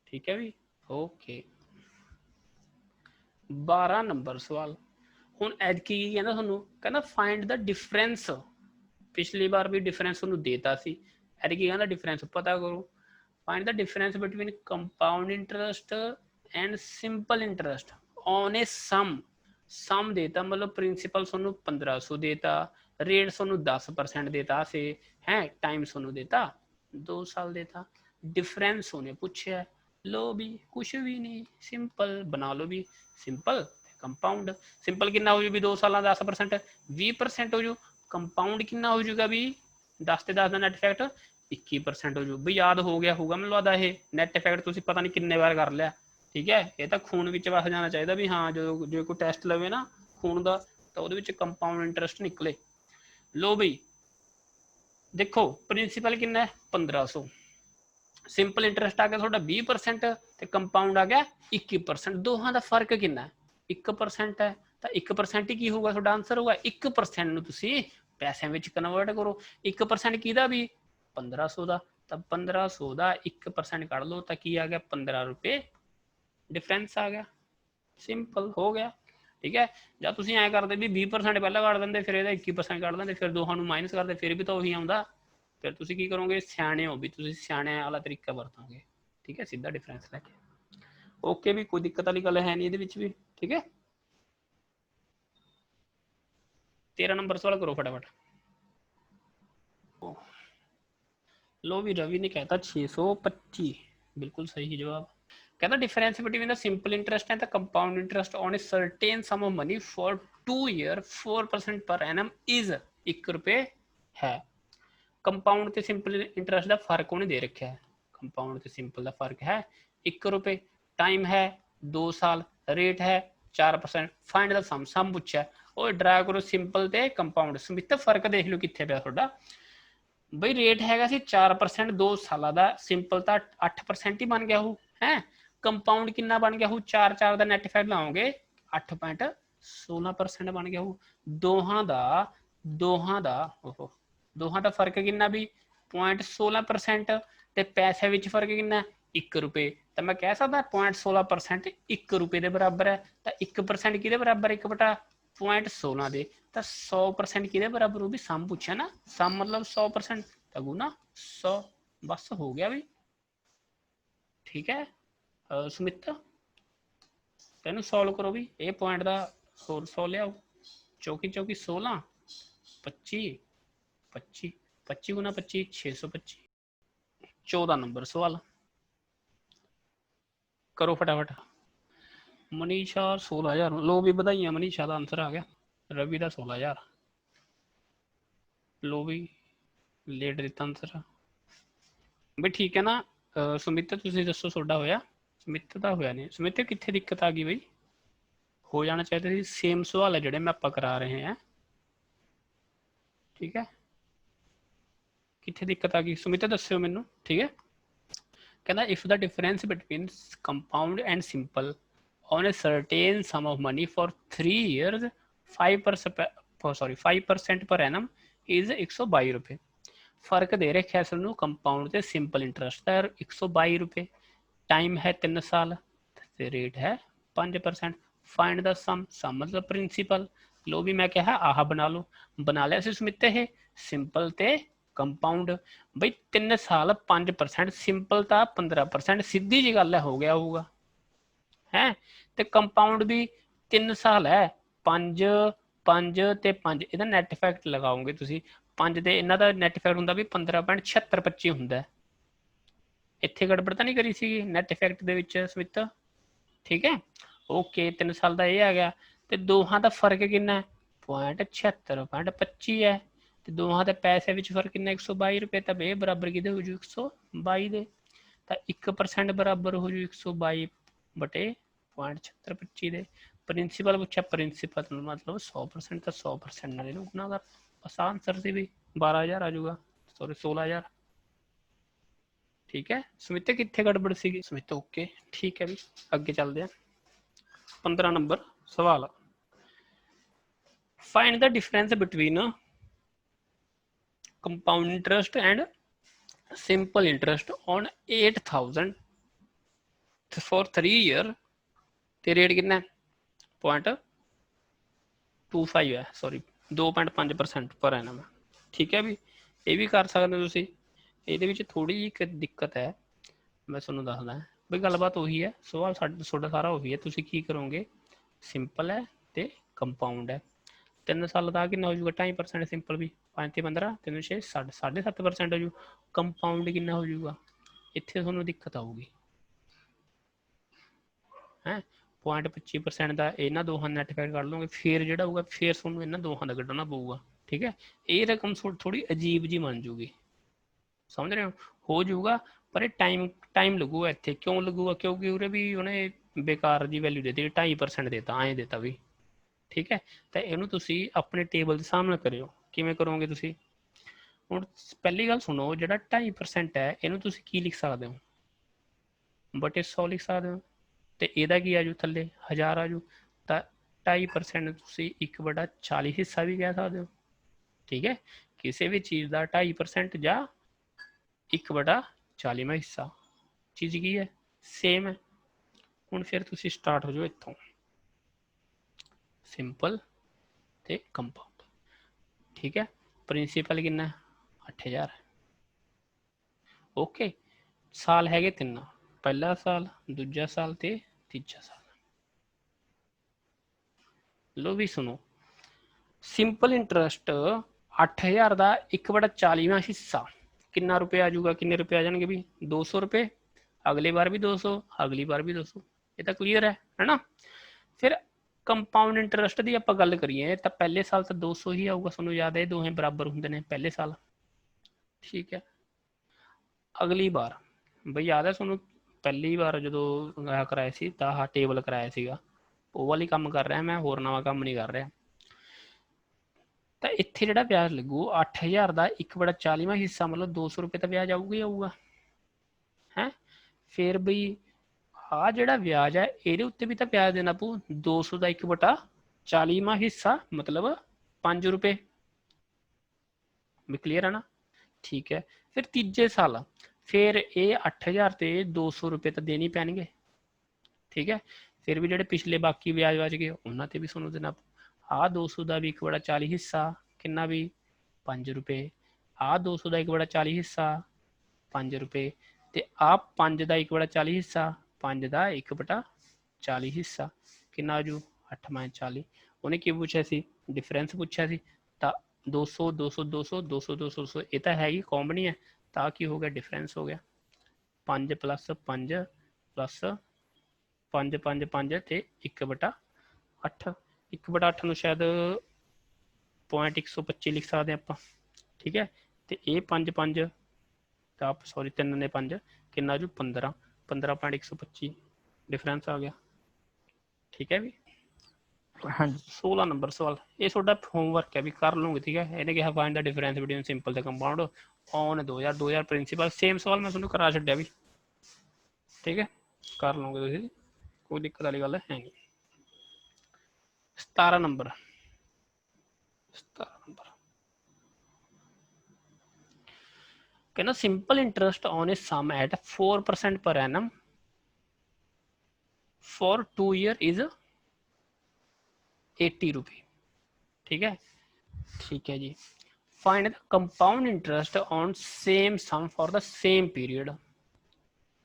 ठीक है भी ओके। 12 नंबर सवाल हुण ऐतकी की कहना थानू कहना फाइंड द डिफरेंस पिछली बार भी डिफरेंस थानू देता सी ऐतकी कहना डिफरेंस पता करो find the difference between compound interest and simple interest on a sum देता मतलब प्रिंसिपल सोनू 1500 देता रेट सोनू 10% देता से है टाइम सोनू देता 2 साल देता डिफरेंस सोने पूछे लो भी कुछ भी नहीं सिंपल बना लो भी सिंपल कंपाउंड सिंपल कितना हो जू भी 2 साल 10% 20% हो जू कंपाउंड कितना हो जूगा भी 10 ते 10 का नैट इफेक्ट 21% हो जू भी याद हो गया होगा मैं लगता है नैट इफेक्ट तुम पता नहीं किन्ने बार कर लिया ठीक है। ये तो खून में वस जाना चाहिए भी हाँ जो कोई टैसट लवे ना खून का तो वो कंपाउंड इंटरेस्ट निकले। लो बई देखो प्रिंसीपल कितना है 1500 सिंपल इंटरेस्ट आ गया थोड़ा 20% तो कंपाउंड आ गया 21% दोहां का फर्क कितना है 1% है तो 1% ही होगा थोड़ा आंसर होगा 1% तुसी पैसे में कन्वर्ट करो 1% की भी 1500 का तो 1500 का 1% कट लो तो की आ गया ₹15 डिफरेंस आ गया सिंपल हो गया ठीक है। जब तुम ऐ करते भी 20% पहले कट देंगे फिर 21% कट देंगे फिर दोहां माइनस करते फिर भी तो उही आता फिर तुम की करोगे सियाने हो भी तुम सियाने वाला तरीका वरतोगे ठीक है सीधा डिफरेंस लैके ओके भी कोई दिक्कत वाली गल है नहीं ये भी ठीक है। 13 नंबर सवाल करो फटाफट लो भी रवि ने कहता 625 बिल्कुल सही जवाब कहता difference between the simple interest and the compound interest on a certain some of money for 2 year 4% पर एनम इज ₹1 है। कंपाउंड ते सिंपल इंटरेस्ट का फर्क उन्हें दे रखा है कंपाउंड ते सिंपल का फर्क है ₹1 टाइम है 2 साल रेट है 4% फाइंड द सम पूछा और ड्रा करो सिंपल ते कंपाउंड समित फर्क देख लो कितने पे थोड़ा बई रेट हैगा सी 4% 2 साल का सिंपल तो 8% ही बन गया हो है कंपाउंड कितना बन गया हो 4 का नैट इफेक्ट लाओगे 8.16% बन गया हो दोहां का ਦੋਹਾਂ ਦਾ ਉਹ ਦੋਹਾਂ ਦਾ ਫਰਕ ਕਿੰਨਾ ਵੀ 0.16% ਤੇ ਪੈਸੇ ਵਿੱਚ ਫਰਕ ਕਿੰਨਾ 1 ਰੁਪਏ। ਤਾਂ ਮੈਂ ਕਹਿ ਸਕਦਾ 0.16% 1 ਰੁਪਏ ਦੇ ਬਰਾਬਰ ਹੈ। ਤਾਂ 1% ਕਿਹਦੇ ਬਰਾਬਰ 1/0.16 ਦੇ। ਤਾਂ 100% ਕਿਹਦੇ ਬਰਾਬਰ ਉਹ ਵੀ ਸਮ ਪੁੱਛਿਆ ਨਾ, ਸਮ ਮਤਲਬ 100% ਤਾਂ ਗੁਣਾ 100 ਬਸ ਹੋ ਗਿਆ ਵੀ। ਠੀਕ ਹੈ ਸੁਮਿਤ ਤੈਨੂੰ ਸੋਲਵ ਕਰੋ ਵੀ ਇਹ ਪੁਆਇੰਟ ਦਾ ਹੋਰ 100 ਲਿਆਓ। ਚੌਕੀ ਚੌਕੀ 16 25 25 25 ਗੁਣਾ 25 625 14 ਨੰਬਰ ਸਵਾਲ ਕਰੋ ਫਟਾਫਟ। ਮਨੀਸ਼ਾ 16000 ਲੋ ਵੀ ਵਧਾਈਆਂ ਮਨੀਸ਼ਾ ਦਾ ਆਨਸਰ ਆ ਗਿਆ। ਰਵੀ ਦਾ 16000 ਲੋ ਵੀ ਲੇਟ ਦਿੱਤਾ ਆਨਸਰ ਬਈ ਠੀਕ ਹੈ ਨਾ। ਸੁਮਿਤ ਤੁਸੀਂ ਦੱਸੋ ਤੁਹਾਡਾ ਹੋਇਆ? ਸੁਮਿਤ ਦਾ ਹੋਇਆ ਨਹੀਂ। ਸੁਮਿਤ ਕਿੱਥੇ ਦਿੱਕਤ ਆ ਗਈ ਬਈ? ਹੋ ਜਾਣਾ ਚਾਹੀਦਾ ਸੀ। ਸੇਮ ਸਵਾਲ ਹੈ ਜਿਹੜੇ ਮੈਂ ਆਪਾਂ ਕਰਾ ਰਹੇ ਹਾਂ। ਠੀਕ ਹੈ ਕਿੱਥੇ ਦਿੱਕਤ ਆ ਗਈ ਸੁਮਿਤ ਦੱਸਿਓ ਮੈਨੂੰ। ਠੀਕ ਹੈ ਕਹਿੰਦਾ if the difference between compound and simple on a certain sum of money for 3 years 5% per annum is 122 रुपए। फर्क दे रखा है ਸਾਨੂੰ कंपाउंड ਤੇ ਸਿੰਪਲ ਇੰਟਰਸਟ ਦਾ 122 रुपए। टाइम है 3 साल ਤੇ रेट है 5%। फाइंड द सम मतलब प्रिंसीपल। लो भी मैं कहा आह बना लो बना लिया ਸੀ ਸੁਮਿਤ ਇਹ ਸਿੰਪਲ ਤੇ ਕੰਪਾਊਂਡ। ਬਈ 3 ਸਾਲ 5% ਸਿੰਪਲ ਤਾਂ 15% ਸਿੱਧੀ ਜੀ ਗੱਲ ਹੈ ਹੋ ਗਿਆ ਹੋਊਗਾ ਹੈ। ਤੇ ਕੰਪਾਊਂਡ ਵੀ 3 ਸਾਲ ਹੈ 5 5 ਤੇ 5 ਇਹਦਾ ਨੈਟ ਇਫੈਕਟ ਲਗਾਓਗੇ ਤੁਸੀਂ 5 ਤੇ ਇਹਨਾਂ ਦਾ ਨੈਟ ਇਫੈਕਟ ਹੁੰਦਾ ਵੀ 15.7625 ਹੁੰਦਾ। ਇੱਥੇ ਗੜਬੜ ਤਾਂ ਨਹੀਂ ਕਰੀ ਸੀਗੀ ਨੈਟ ਇਫੈਕਟ ਦੇ ਵਿੱਚ ਸਮਿਤ? ਠੀਕ ਹੈ ਓਕੇ 3 ਸਾਲ ਦਾ ਇਹ ਆ ਗਿਆ ਤੇ ਦੋਹਾਂ ਦਾ ਫਰਕ ਕਿੰਨਾ 0.7625 ਹੈ ਤੇ ਦੋਹਾਂ ਦੇ ਪੈਸੇ ਵਿੱਚ ਫਰਕ ਕਿੰਨਾ 122 ਰੁਪਏ। ਤਾਂ ਇਹ ਬਰਾਬਰ ਕਿਹਦੇ ਹੋ ਜੂ 122 ਦੇ। ਤਾਂ 1% ਬਰਾਬਰ ਹੋ ਜੂ 122 ਬਟੇ 0.7625 ਦੇ। ਪ੍ਰਿੰਸੀਪਲ ਪੁੱਛਿਆ ਪ੍ਰਿੰਸੀਪਲ ਮਤਲਬ 100% ਤਾਂ 100% ਨਾਲ ਇਹਨੂੰ ਗੁਣਾ ਕਰ ਬਸ ਆਨਸਰ ਸੀ ਵੀ 12000 ਆ ਜਾਊਗਾ ਸੌਰੀ 16000। ਠੀਕ ਹੈ ਸੁਮਿਤ ਕਿੱਥੇ ਗੜਬੜ ਸੀਗੀ ਸੁਮਿਤ? ਓਕੇ ਠੀਕ ਹੈ ਵੀ ਅੱਗੇ ਚੱਲਦੇ ਆ। 15 ਨੰਬਰ ਸਵਾਲ find the difference between compound interest and simple interest on 8000 for 3 year ਤੇ ਰੇਟ ਕਿੰਨਾ 0.25 ਹੈ ਸੌਰੀ 2.5% ਪਰ ਐਨਮ। ਠੀਕ ਹੈ ਵੀ ਇਹ ਵੀ ਕਰ ਸਕਦੇ ਹੋ ਤੁਸੀਂ। ਇਹਦੇ ਵਿੱਚ ਥੋੜੀ ਜਿਹੀ ਇੱਕ ਦਿੱਕਤ ਹੈ ਮੈਂ ਤੁਹਾਨੂੰ ਦੱਸਦਾ ਬਈ ਗੱਲਬਾਤ ਉਹੀ ਹੈ ਸਵਾਲ ਤੁਹਾਡਾ ਸਾਰਾ ਉਹੀ ਹੈ। ਤੁਸੀਂ ਕੀ ਕਰੋਗੇ ਸਿੰਪਲ ਹੈ ਤੇ ਕੰਪਾਊਂਡ ਹੈ 3 ਸਾਲ ਦਾ ਕਿੰਨਾ ਹੋ ਜਾਊਗਾ 2.5% ਸਿੰਪਲ ਵੀ 5 ਤੇ 15 3 6 7.5% ਹੋ ਜੂ। ਕੰਪਾਊਂਡ ਕਿੰਨਾ ਹੋ ਜਾਊਗਾ ਇੱਥੇ ਤੁਹਾਨੂੰ ਦਿੱਕਤ ਆਊਗੀ ਹੈ 0.25% ਦਾ ਇਹਨਾਂ ਦੋਹਾਂ ਨੈਟ ਇਫੈਕਟ ਕੱਢ ਲਓਗੇ ਫਿਰ ਜਿਹੜਾ ਹੋਊਗਾ ਫਿਰ ਤੁਹਾਨੂੰ ਇਹਨਾਂ ਦੋਹਾਂ ਦਾ ਕੱਢਣਾ ਪਊਗਾ। ਠੀਕ ਹੈ ਇਹ ਰਕਮ ਥੋੜੀ ਅਜੀਬ ਜੀ ਬਣ ਜੂਗੀ ਸਮਝ ਰਹੇ ਹੋ ਜਾਊਗਾ ਪਰ ਇਹ ਟਾਈਮ ਲੱਗੂਗਾ ਇੱਥੇ। ਕਿਉਂ ਲੱਗੂਗਾ ਕਿਉਂਕਿ ਉਰੇ ਵੀ ਉਹਨੇ ਬੇਕਾਰ ਦੀ ਵੈਲਿਊ ਦੇ ਦਿੱਤੀ 2.5% ਦੇਤਾ ਐਂ ਦੇਤਾ ਵੀ। ਠੀਕ ਹੈ ਤਾਂ ਇਹਨੂੰ ਤੁਸੀਂ ਆਪਣੇ ਟੇਬਲ ਦੇ ਸਾਹਮਣੇ ਕਰਿਓ। ਕਿਵੇਂ ਕਰੋਗੇ ਤੁਸੀਂ ਹੁਣ ਪਹਿਲੀ ਗੱਲ ਸੁਣੋ ਜਿਹੜਾ 2.5% ਹੈ ਇਹਨੂੰ ਤੁਸੀਂ ਕੀ ਲਿਖ ਸਕਦੇ ਹੋ ਬਟੇ 100 ਲਿਖ ਸਕਦੇ ਹੋ ਤੇ ਇਹਦਾ ਕੀ ਆਜੂ ਥੱਲੇ 1000 ਆਜੂ। ਤਾਂ 2.5% ਤੁਸੀਂ 1/40 ਹਿੱਸਾ ਵੀ ਕਹਿ ਸਕਦੇ ਹੋ। ਠੀਕ ਹੈ ਕਿਸੇ ਵੀ ਚੀਜ਼ ਦਾ 2.5% ਜਾਂ 1/40ਵਾਂ ਹਿੱਸਾ ਚੀਜ਼ ਕੀ ਹੈ ਸੇਮ ਹੈ। ਹੁਣ ਫਿਰ ਤੁਸੀਂ ਸਟਾਰਟ ਹੋ ਜਾਓ ਇੱਥੋਂ ਸਿੰਪਲ ਤੇ ਕੰਪਾਊਂਡ। ਠੀਕ ਹੈ ਪ੍ਰਿੰਸੀਪਲ ਕਿੰਨਾ 8000 ਓਕੇ। ਸਾਲ ਹੈਗੇ 3 ਪਹਿਲਾ ਸਾਲ ਦੂਜਾ ਸਾਲ ਤੇ ਤੀਜਾ ਸਾਲ। ਲੋ ਵੀ ਸੁਣੋ ਸਿੰਪਲ ਇੰਟਰਸਟ 8000 ਦਾ 1/40ਵਾਂ ਹਿੱਸਾ ਕਿੰਨਾ ਰੁਪਏ ਆ ਜਾਊਗਾ ਕਿੰਨੇ ਰੁਪਏ ਆ ਜਾਣਗੇ ਵੀ 200 ਰੁਪਏ। ਅਗਲੀ ਬਾਰ ਵੀ 200 ਅਗਲੀ ਬਾਰ ਵੀ 200 ਇਹ ਤਾਂ ਕਲੀਅਰ ਹੈ ਨਾ। ਫਿਰ ਕੰਪਾਊਂਡ ਇੰਟਰਸਟ ਦੀ ਆਪਾਂ ਗੱਲ ਕਰੀਏ ਤਾਂ ਪਹਿਲੇ ਸਾਲ ਤਾਂ 200 ਹੀ ਆਊਗਾ ਤੁਹਾਨੂੰ ਯਾਦ ਹੈ ਇਹ ਦੋਵੇਂ ਬਰਾਬਰ ਹੁੰਦੇ ਨੇ ਪਹਿਲੇ ਸਾਲ। ਠੀਕ ਹੈ ਅਗਲੀ ਵਾਰ ਬਈ ਯਾਦ ਹੈ ਤੁਹਾਨੂੰ ਪਹਿਲੀ ਵਾਰ ਜਦੋਂ ਕਰਾਇਆ ਸੀ ਤਾਂ ਆਹ ਟੇਬਲ ਕਰਾਇਆ ਸੀਗਾ ਉਹ ਵਾਲੀ ਕੰਮ ਕਰ ਰਿਹਾ ਮੈਂ ਹੋਰ ਨਵਾਂ ਕੰਮ ਨਹੀਂ ਕਰ ਰਿਹਾ। ਤਾਂ ਇੱਥੇ ਜਿਹੜਾ ਵਿਆਜ ਲੱਗੂ 8000 ਦਾ 1/40ਵਾਂ ਹਿੱਸਾ ਮਤਲਬ 200 ਰੁਪਏ ਤਾਂ ਵਿਆਜ ਆਊਗਾ ਹੀ ਆਊਗਾ ਹੈ। ਫਿਰ ਬਈ ਆਹ ਜਿਹੜਾ ਵਿਆਜ ਹੈ ਇਹਦੇ ਉੱਤੇ ਵੀ ਤਾਂ ਵਿਆਜ ਦੇਣਾ ਪਊ 200 ਦਾ 1/40ਵਾਂ ਹਿੱਸਾ ਮਤਲਬ 5 ਰੁਪਏ। भी क्लीयर है ना। ठीक है, फिर तीजे साल फिर ये 8000 ਤੇ 200 रुपए तो देने पैणगे। ठीक है, फिर भी जो पिछले बाकी ब्याज बच गए उन्होंने ते भी सुनो देना। आ 200 का भी 1/40 हिस्सा कितना भी 5 रुपए, आ 200 का 1/40 हिस्सा 5 रुपए, तो आ 5 का 1/40 हिस्सा 5 का 1/40 हिस्सा कितना आ जू 8 - 40। उन्हें की पूछा सी डिफरेंस पूछा सी, तो 200 200 200 200 200 200 ये तो है ही कॉमन ही है, तो की हो गया डिफरेंस हो गया 5 + 5 + 5 5 5 ਤੇ 1/8 1/8 ਨੂੰ ਸ਼ਾਇਦ 0.125 ਲਿਖ ਸਕਦੇ ਆਪਾਂ। ਠੀਕ ਹੈ, ਤੇ ਇਹ 5 5 ਤਾਂ ਸੌਰੀ 3 ਨੇ 5 ਕਿੰਨਾ ਜੂ 15 15.125 डिफरेंस आ गया। ठीक है भी हाँ जी 16 नंबर सवाल ये थोड़ा होमवर्क है भी कर लूंगे। ठीक है, इन्हें कहा find the difference between simple ते कंपाउंड ऑन 2000 प्रिंसीपल सेम सवाल मैं तुहानू करा छड्डिया भी। ठीक है, कर लूंगे तुसीं, कोई दिक्कत वाली गल है नहीं। 17 नंबर कहना simple interest on a sum at 4% पर एनम फॉर 2 ईयर इज 80 रुपये। ठीक है, ठीक है जी। Find the compound interest on same sum for the same period.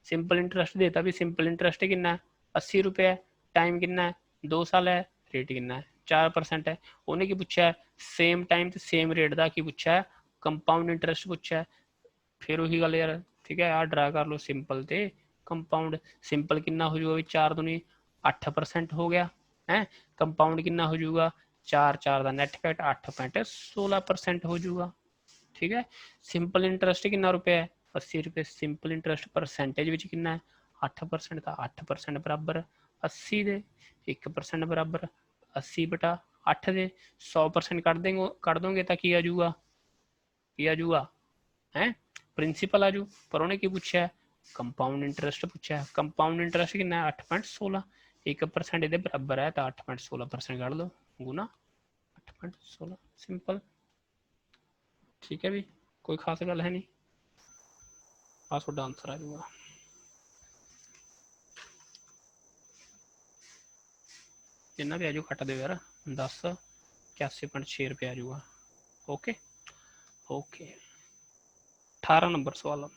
Simple interest देता भी सिंपल इंटरेस्ट कितना है 80 रुपये है, टाइम कितना है 2 साल है, रेट कितना है 4% है। उन्हें की पूछा है सेम टाइम तो सेम रेट का की पूछा है कंपाउंड इंटरेस्ट पूछा है। फिर वही गल यार। ठीक है, आ ड्रा कर लो सिंपल ते कंपाउंड। सिंपल कितना हो जाएगा 4 दूनी 8% हो गया है, कंपाउंड कितना हो जाएगा 4 4 का नैट इफेक्ट 8.16% हो जाएगा। ठीक है, सिंपल इंटरेस्ट कितना रुपये है 80 रुपये। सिंपल इंटरेस्ट परसेंटेज कितना है 8% का 8% बराबर 80 दे 1% बराबर 80/8 दे 100% कर दोगे तो की आ जाऊगा है प्रिंसीपल आजू। पर उन्हें की पूछा है कंपाउंड इंटरेस्ट पूछा है। कंपाउंड इंटरेस्ट कितना है 8.16, 1% ये बराबर है तो 8.16% कर दो गुना 8.16 सिंपल। ठीक है भी कोई खास गल है नहीं, आ थोड़ा आंसर आ जाऊगा। जिन्ना भी आजू कट दो यार 10 81.6 रुपये आ जाऊगा। ओके ओके 18 नंबर सवाल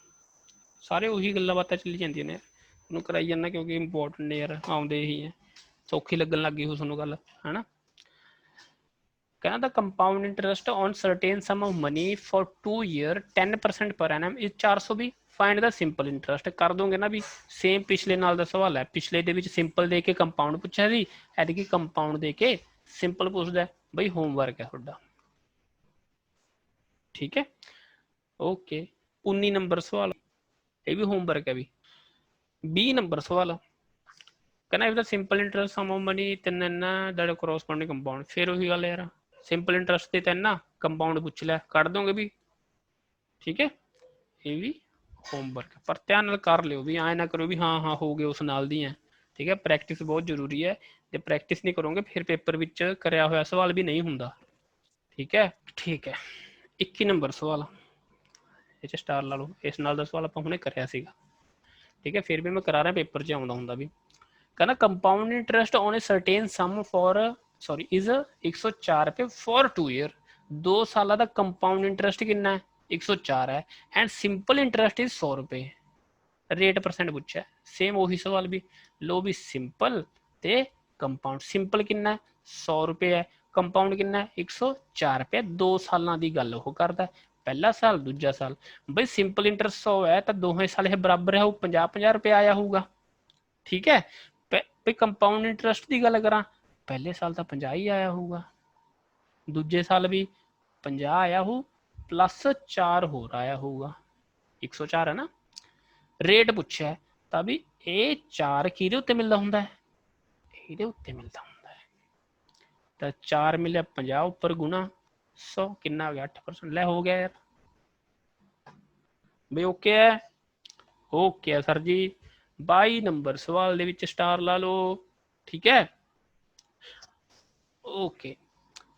सारे उही गल्लां बातां चली जांदियां ने, उन्होंने कराई जाना क्योंकि इंपोर्टेंट ने यार आउंदे ही है, सौखी लगन लग गई हो तुहानूं गल है ना। कहना the compound interest on certain some of money for 2 year 10% per annum is 400 भी। फाइंड द सिंपल इंटरेस्ट कर दोगे ना भी सेम पिछले नाल दा सवाल है। पिछले दे विच सिंपल दे के कंपाउंड पूछा सी, ऐतकी कंपाउंड दे के सिंपल पूछदा है बई होमवर्क है तुहाडा। ठीक है ओके 19 नंबर सवाल ये भी होमवर्क है भी। 20 नंबर सवाल कहना if the simple interest sum of money 3 that corresponding compound. फिर वही गल यार सिंपल इंटरेस्ट दे 3 कंपाउंड पूछ लिया कर दोगे भी। ठीक है ये भी होमवर्क पर ध्यान नाल कर लियो भी, आए ना करो भी हाँ हाँ हो गए उस नाल दी है। ठीक है, प्रैक्टिस बहुत जरूरी है, जो प्रैक्टिस नहीं करोगे फिर पेपर विच करया होया सवाल भी नहीं हुंदा। ठीक है 21 नंबर सवाल ये स्टार ला लो, इस नाल दा सवाल आपां हुणे करया सीगा। ठीक है, फिर भी मैं करा रहा पेपर च आउंदा हुंदा भी। कहना compound interest on a certain some for sorry is 104 रुपये फॉर 2 ईयर। 2 साल का कंपाउंड इंटरेस्ट कितना है 104 है एंड सिंपल इंटरेस्ट इज 100 रुपये। रेट परसेंट पूछा है सेम वही सवाल भी। लो भी सिंपल ते कंपाउंड सिंपल कितना है 100 रुपये है, कंपाउंड कितना है 104 रुपये। 2 सालों की गल वो करता है, पहला साल दूजा साल। बई सिंपल इंटरेस्ट 100 है तो दोवें साल ये बराबर है 50-50 रुपये आया होगा। ठीक है, भाई कंपाउंड इंटरेस्ट की गल करा पहले साल तो 50 ही आया होगा, दूजे साल भी 50 आया हो प्लस 4 हो रहा आया होगा 104 है ना। रेट पूछा है तभी ये 4 किहदे उत्ते मिलदा हुंदा है इहदे उत्ते मिलदा हुंदा है। तो 4 मिले 50 उपर गुणा 100 कितना हो गया 8%। लै हो गया यार भाई ओके है ओके है सर जी। 22 नंबर सवाल दे विच स्टार ला लो। ठीक है ओके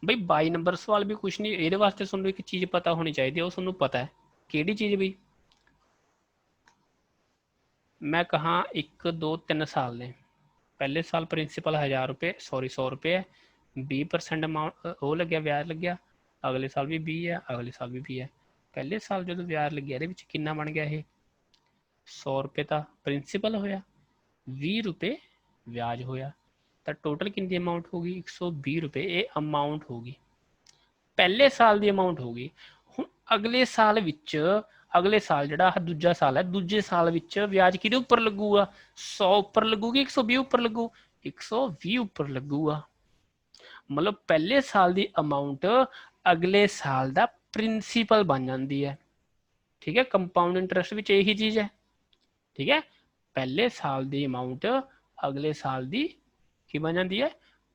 ਬਈ 22 ਨੰਬਰ ਸਵਾਲ ਵੀ ਕੁਛ ਨਹੀਂ, ਇਹਦੇ ਵਾਸਤੇ ਤੁਹਾਨੂੰ ਇੱਕ ਚੀਜ਼ ਪਤਾ ਹੋਣੀ ਚਾਹੀਦੀ ਹੈ, ਉਹ ਤੁਹਾਨੂੰ ਪਤਾ ਹੈ ਕਿਹੜੀ ਚੀਜ਼ ਬਈ? मैं कहा 1 2 3 साल ने, पहले साल प्रिंसीपल 1000 रुपये सॉरी 100 रुपये है, 20% अमाउंट वो लग गया, ब्याज लग गया, अगले साल भी 20 है, अगले साल भी 20 है। पहले साल जो ब्याज लग गया कितना बन गया ये 100 रुपये का प्रिंसीपल होया, 20 रुपये ब्याज होया, तो टोटल कितनी अमाउंट होगी 120 रुपये ये अमाउंट होगी, पहले साल की अमाउंट होगी। हुण अगले साल विच अगले साल जिहड़ा दूजा साल है, दूजे साल विच ब्याज किहदे उपर लगूगा 100 उपर लगूगी 120 उपर लगू 120 उपर लगूगा। मतलब पहले साल की अमाउंट अगले साल का प्रिंसीपल बन जाती है। ठीक है, कंपाउंड इंटरस्ट विच यही चीज़ है। ठीक है, पहले साल की अमाउंट अगले साल की की बन जाती है,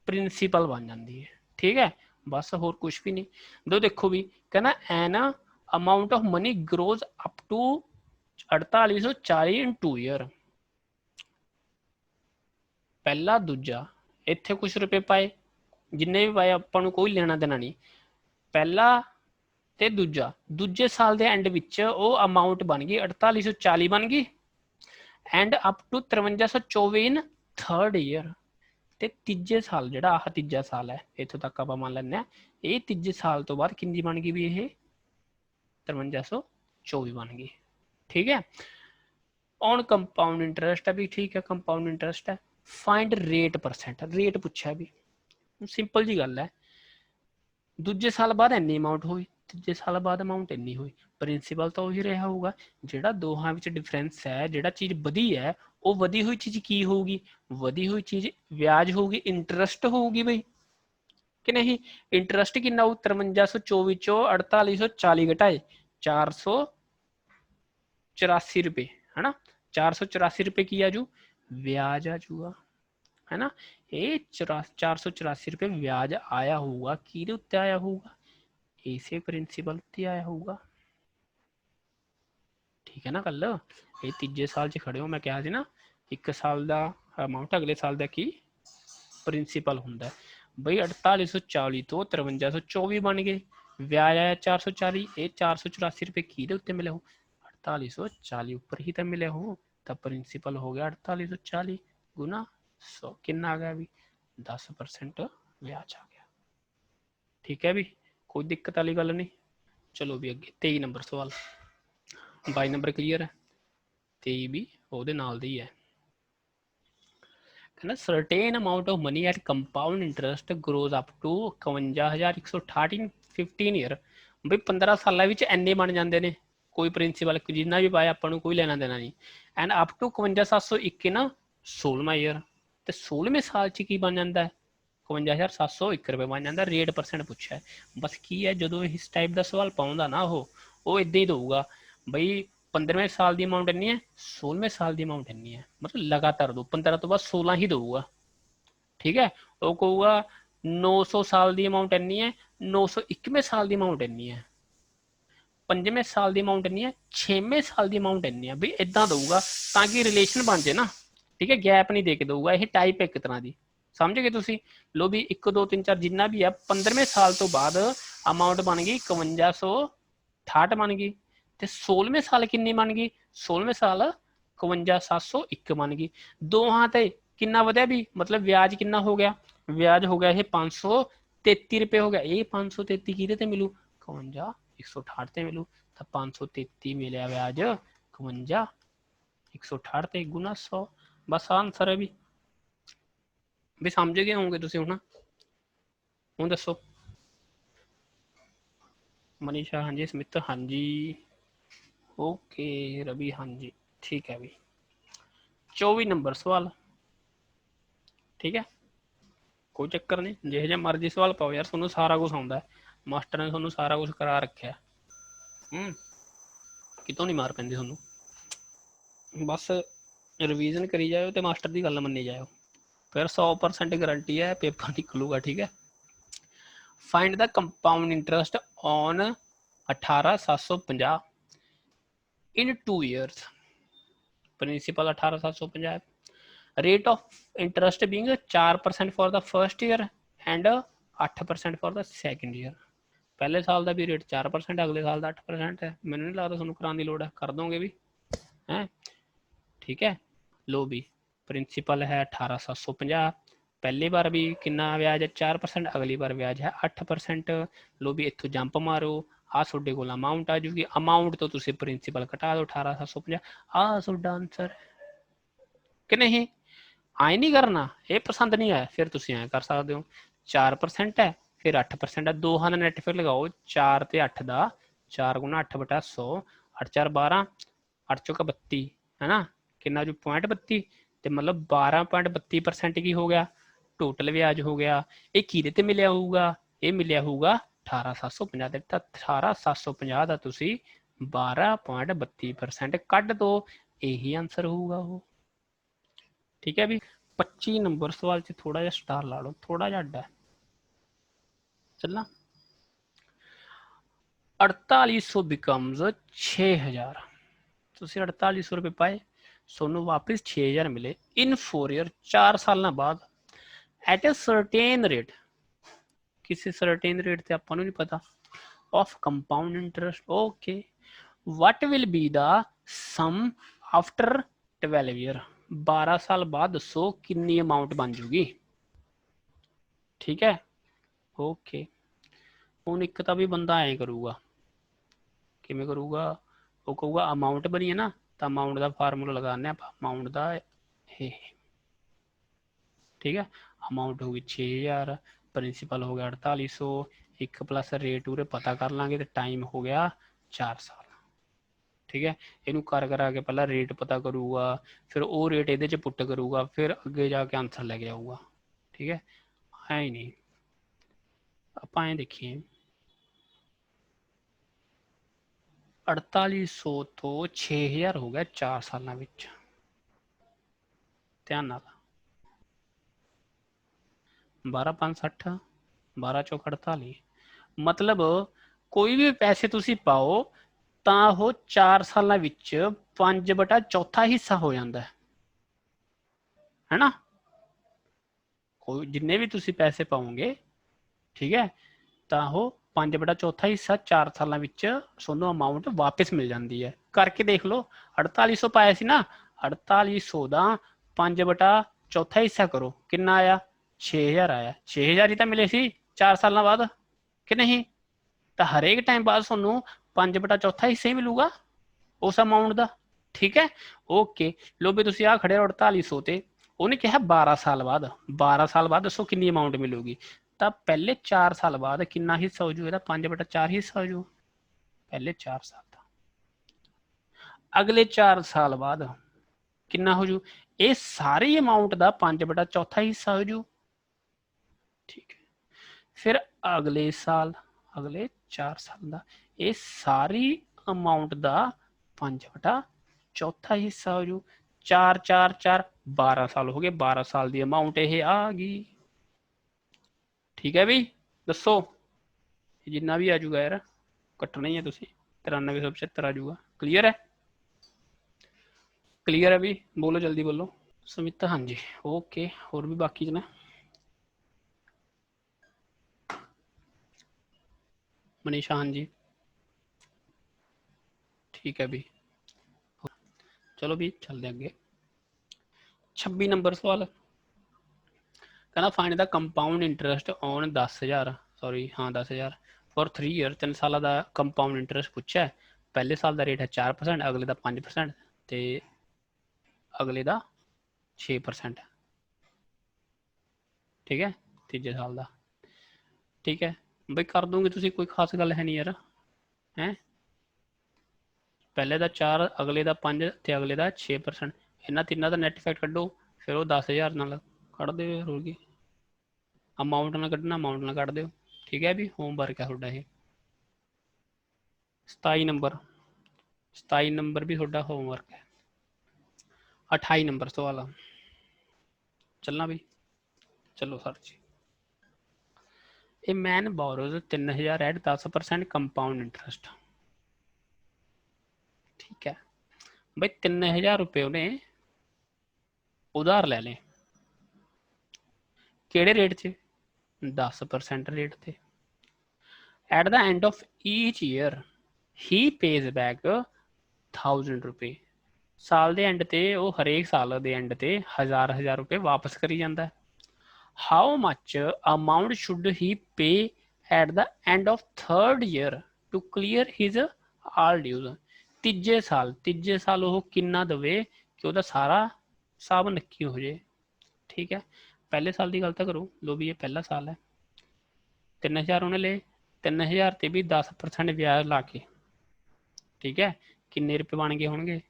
प्रिंसीपल बन जाती है। ठीक है, बस होर कुछ भी नहीं। दो देखो भी कहना an amount of money grows up to 4840 in 2 year. पहला दूजा इत्थे कुछ रुपए पाए, जिन्ने भी पाए आपां नूं कोई लेना देना नहीं। पहला ते दूजा दूजे साल के एंड विच वो अमाउंट बन गई 4840 बन गई, and up to 5324 in 3rd year. ते तीजे साल जिहड़ा आह तीजा साल है, इत्थों तक आपां मान लैंदे आ, ये तीजे साल तो बाद कितनी बन गई भी ये 5324 बन गई। ठीक है, ऑन कंपाउंड इंटरस्ट है भी। ठीक है, कंपाउंड इंटरस्ट है, फाइंड रेट परसेंट, रेट पूछा भी, सिंपल जी गल है। दूजे साल बाद इन्नी अमाउंट हुई, तीजे साल बाद अमाउंट इन्नी हुई, प्रिंसीपल तो उही रहा होगा। जिहड़ा दोहां विच डिफरेंस है, जिहड़ा चीज़ वधी है, वो वधी हुई चीज़ की होगी, वधी हुई चीज़ ब्याज होगी, इंटरस्ट होगी बई कि नहीं। इंटरस्ट कितना हो 5324 चो 4840 घटाए 484 रुपये, है ना। 484 रुपये की आजू ब्याज आजूगा, है ना। ये 484 रुपये ब्याज आया होगा, किहदे उत्ते आया होगा, इसे प्रिंसीपल उत्ते आया होगा। ठीक है ना गल। ये तीजे साल च खड़े हो, मैं कहा ना 1 साल का अमाउंट अगले साल का की प्रिंसीपल होंदा है। बई 4840 तो 5324 बन गए, ब्याज आया 440, ये 484 रुपये किहदे उत्ते मिले हो 4840 उपर ही तो मिले हो, तो प्रिंसीपल हो गया 4840 गुना 100, कितना आ गया भी 10% ब्याज आ गया। ठीक है भी, कोई दिक्कत वाली गल नहीं। चलो भी अगे 23 नंबर सवाल, 22 नंबर क्लीयर है, 23 भी ਉਹਦੇ ਨਾਲ ਦੀ है। कहना certain amount of money at compound interest grows up to 51168 in 15 year. बई 15 साल इन्ने बन जाते हैं, कोई प्रिंसीपल जिन्ना भी पाया अपन कोई लेना देना नहीं, एंड अप टू 51701 ना 16वां ईयर, तो 16वें साल च की बन जाता है 51701 रुपये बन जाता। रेट परसेंट पूछा है, बस की है जो इस टाइप का सवाल पाँगा ना वो इदा ही दूगा बई 15वें साल की अमाउंट इन्नी है, 16वें साल की अमाउंट इन्नी है, मतलब लगातार दो 15 तो बाद 16 ही दूगा। ठीक है, वो कहूगा 900 साल की अमाउंट इन्नी है, 901वें साल की अमाउंट इन्नी है, 5वें साल की अमाउंट इन्नी है, 6वें साल की अमाउंट इन्नी है, बई इदा दूगा ताकि रिलेशन बन जाए ना। ठीक है, गैप नहीं दे के दूगा, यह टाइप है एक तरह की, समझ गए तुम। लो भी 1 2 3 4 जिन्ना भी है, 15वें साल तो बाद अमाउंट बन गई 5168 बन गई, तो 16वें साल किन्नी बन गई 16वें साल 51701 बन गई। दोहां ते किन्ना वधिया भी, मतलब ब्याज किन्ना हो गया, ब्याज हो गया ये 533 रुपये हो गया, ये 533 किहदे ते मिलू 51 168 ते मिलू, तो 533 मिले ब्याज 51 168 ते गुना 100, बस आंसर है भी समझ गए होंगे तुम। हूँ दसो मनीषा हाँ जी, स्मित हाँ जी, ओके रवि हाँ जी, ठीक है भी। 24 नंबर सवाल, ठीक है कोई चक्कर नहीं, जो मर्जी सवाल पाओ यार, थोनों सारा कुछ आता है, मास्टर ने थोनों सारा कुछ करा रखा, कितों नहीं मार पैंदी थोनों, बस रिवीजन करी जाओ तो मास्टर की गल मन्नी जाओ, फिर 100% गारंटी है पेपर निकलूगा। ठीक है, find the compound interest on 18750 in 2 years. Principal 18750, rate of interest being 4% for the first year and 8% for the second year. पहले साल का भी रेट 4%, अगले साल का 8% है। मैंने नहीं लगता तुहानू कराने की लोड़ है, कर दोगे भी है। ठीक है, लो भी प्रिंसीपल है 18,750, पहली बार भी कितना ब्याज है 4%, अगली बार ब्याज है 8%। लो भी इतों जंप मारो, आ तुहाडे कोल अमाउंट आ जूगी, अमाउंट तो तुसीं प्रिंसीपल घटा दो 18,750, आ तुहाडा आंसर कि नहीं। आए नहीं करना, ये पसंद नहीं आया फिर तुसीं ऐ कर सकते हो, 4% है फिर 8% है, दोहां का नैट फिर लगाओ 4 ते 8 का, 4 गुणा 8/100, 8 4 12, 8 चौका 32 है ना, कितना जो 0.32, तो मतलब 12.32% की हो गया टोटल ब्याज हो गया। ये किहदे ते मिलिया होऊगा, ये मिलिया होऊगा 18,750 ते, 18,750 का तुसीं 12.32% कट दो, यही आंसर होऊगा वो। ठीक है भी। 25 नंबर सवाल से थोड़ा जा स्टार ला लो, थोड़ा जा अड्डा चलना। 4800 बिकम्स 6000, तुसीं 4800 रुपये पाए, सोनू वापस 6000 मिले इन 4 ईयर, 4 साल बाद एट ए सर्टेन रेट, किसी सर्टेन रेट से आपको नहीं पता, of compound interest. Okay, what will be the sum after 12 year, 12 साल बाद दसो कितनी अमाउंट बन जूगी। ठीक है, ओके। ਹੁਣ ਇੱਕ ਤਾਂ ਵੀ ਬੰਦਾ ਐਂ ਕਰੂਗਾ, ਕਿਵੇਂ ਕਰੂਗਾ, ਉਹ ਕਹੂਗਾ ਅਮਾਊਂਟ ਬਣੀ ਹੈ ਨਾ, ਤਾਂ ਅਮਾਊਂਟ ਦਾ ਫਾਰਮੂਲਾ ਲਗਾਉਂਦੇ ਆਪਾਂ, ਅਮਾਊਂਟ ਦਾ ਇਹ ਠੀਕ ਹੈ, ਅਮਾਊਂਟ ਹੋ ਗਈ 6000, ਪ੍ਰਿੰਸੀਪਲ ਹੋ ਗਿਆ 4800, ਇੱਕ ਪਲੱਸ ਰੇਟ ਉਰੇ ਪਤਾ ਕਰ ਲਾਂਗੇ, ਤੇ ਟਾਈਮ ਹੋ ਗਿਆ 4 ਸਾਲ। ठीक है, ਇਹਨੂੰ ਕਰ ਕਰਾ ਕੇ ਪਹਿਲਾਂ ਰੇਟ ਪਤਾ ਕਰੂਗਾ, ਫਿਰ ਉਹ ਰੇਟ ਇਹਦੇ 'ਚ ਪੁੱਟ ਕਰੂਗਾ, ਫਿਰ ਅੱਗੇ ਜਾ ਕੇ ਆਨਸਰ ਲੈ ਕੇ ਆਊਗਾ। ਠੀਕ ਹੈ, ਐ ਹੀ ਨਹੀਂ ਆਪਾਂ ਐਂ ਦੇਖੀਏ 4800 ਤੋਂ 6000 ਹੋ ਗਿਆ 4 ਸਾਲਾਂ ਵਿੱਚ, ਧਿਆਨ ਨਾਲ 12 5 60, 12 ਚੌਕ 48, ਮਤਲਬ ਕੋਈ ਵੀ ਪੈਸੇ ਤੁਸੀਂ ਪਾਓ ਤਾਂ ਉਹ 4 ਸਾਲਾਂ ਵਿੱਚ 5/4 ਹਿੱਸਾ ਹੋ ਜਾਂਦਾ ਹੈ ਨਾ। ਕੋਈ ਜਿੰਨੇ ਵੀ ਤੁਸੀਂ ਪੈਸੇ ਪਾਓਗੇ, ਠੀਕ ਹੈ, ਤਾਂ ਉਹ 5/4 ਹਿੱਸਾ 4 ਸਾਲਾਂ ਵਿੱਚ ਤੁਹਾਨੂੰ ਅਮਾਊਂਟ ਵਾਪਸ ਮਿਲ ਜਾਂਦੀ ਹੈ। ਕਰਕੇ ਦੇਖ ਲਓ, 4800 ਪਾਇਆ ਸੀ ਨਾ, 4800 ਦਾ 5/4 ਹਿੱਸਾ ਕਰੋ, ਕਿੰਨਾ ਆਇਆ 6000 ਆਇਆ, 6000 ਹੀ ਤਾਂ ਮਿਲੇ ਸੀ 4 ਸਾਲਾਂ ਬਾਅਦ ਕਿ ਨਹੀਂ, ਤਾਂ ਹਰੇਕ ਟਾਈਮ ਬਾਅਦ ਤੁਹਾਨੂੰ 5/4 ਹਿੱਸਾ ਹੀ ਮਿਲੂਗਾ ਉਸ ਅਮਾਊਂਟ ਦਾ। ਠੀਕ ਹੈ, ਓਕੇ। ਲੋ ਵੀ ਤੁਸੀਂ ਆ ਖੜੇ ਹੋ 4800 ਤੇ, ਉਹਨੇ ਕਿਹਾ 12 ਸਾਲ ਬਾਅਦ, 12 ਸਾਲ ਬਾਅਦ ਦੱਸੋ ਕਿੰਨੀ ਅਮਾਊਂਟ ਮਿਲੂਗੀ, ਤਾਂ ਪਹਿਲੇ 4 ਸਾਲ ਬਾਅਦ ਕਿੰਨਾ ਹਿੱਸਾ ਹੋ ਜੂ ਇਹਦਾ, 5/4 ਹਿੱਸਾ ਹੋ ਜੂ ਪਹਿਲੇ 4 ਸਾਲ ਦਾ। ਅਗਲੇ 4 ਸਾਲ ਬਾਅਦ ਕਿੰਨਾ ਹੋ ਜੂ, ਇਹ ਸਾਰੀ ਅਮਾਊਂਟ ਦਾ 5/4 ਹਿੱਸਾ ਹੋ ਜੂ। ਠੀਕ ਹੈ, ਫਿਰ ਅਗਲੇ ਸਾਲ, ਅਗਲੇ 4 ਸਾਲ ਦਾ ਇਹ ਸਾਰੀ ਅਮਾਊਂਟ ਦਾ 5/4 ਹਿੱਸਾ ਹੋ ਜੂ। 4 4 4 12 ਸਾਲ ਹੋ ਗਏ, 12 ਸਾਲ ਦੀ ਅਮਾਊਂਟ ਇਹ ਆ ਗਈ। ਠੀਕ ਹੈ ਵੀ, ਦੱਸੋ ਜਿੰਨਾ ਵੀ ਆ ਜੂਗਾ ਯਾਰ ਕੱਟਣਾ ਹੀ ਹੈ ਤੁਸੀਂ, 9375 ਆ ਜੂਗਾ। ਕਲੀਅਰ ਹੈ, ਕਲੀਅਰ ਹੈ ਵੀ, ਬੋਲੋ ਜਲਦੀ ਬੋਲੋ। ਸੁਮਿਤ ਹਾਂਜੀ ਓਕੇ, ਹੋਰ ਵੀ ਬਾਕੀ ਚ ਨਾ मनीषा हाँ जी, ठीक है भी, चलो भी चलते अगे। 26 नंबर सवाल कहना find the compound interest on 10,000, sorry हाँ 10,000 फॉर 3 ईयर, 3 साल का कंपाउंड इंटरस्ट पूछा है। पहले साल का रेट है 4%, अगले का 5%, तो अगले का 6%। ठीक है, तीजे साल का। ठीक है बई कर दूंगे तुसी, कोई खास गल है नहीं यार, हैं पहले का 4, अगले का 5 तो अगले का 6%, इन्होंने तीनों का नैट इफैक्ट कड्डो, फिर वो 10,000 नाल कट दो, होगी अमाउंट ना कड्डना, अमाउंट ना कट दो। ठीक है भी, होमवर्क है थोड़ा ये। 27 नंबर, 27 नंबर भी थोड़ा होमवर्क है। 28 नंबर सवाल चलना भी, चलो sir ji. A man borrows 3,000 at 10% compound interest. ठीक है भाई, 3,000 रुपये उन्हें उधार ले लें, केड़े रेट च, 10% ਰੇਟ ਤੇ। At the end of each year he pays back 1000 ਰੁਪਏ। ਸਾਲ ਦੇ ਐਂਡ ਤੇ ਉਹ ਹਰੇਕ ਸਾਲ ਦੇ ਐਂਡ ਤੇ 1000 ਰੁਪਏ ਵਾਪਸ ਕਰੀ ਜਾਂਦਾ। How much amount should he pay at the end of third year to clear his all dues. ਤੀਜੇ ਸਾਲ ਉਹ ਕਿੰਨਾ ਦੇਵੇ ਕਿ ਉਹਦਾ ਸਾਰਾ ਹਿਸਾਬ ਨੱਕੀ ਹੋ ਜੇ। ਠੀਕ ਹੈ, ਪਹਿਲੇ ਸਾਲ ਦੀ ਗੱਲ ਤਾਂ ਕਰੋ। ਲੋ ਵੀ ਇਹ ਪਹਿਲਾ ਸਾਲ ਹੈ, 3000 ਉਹਨੇ ਲਏ, 3000 ਤੇ ਵੀ 10% ਵਿਆਜ ਲਾ ਕੇ, ਠੀਕ ਹੈ, ਕਿੰਨੇ ਰੁਪਏ ਬਣ ਗਏ ਹੋਣਗੇ?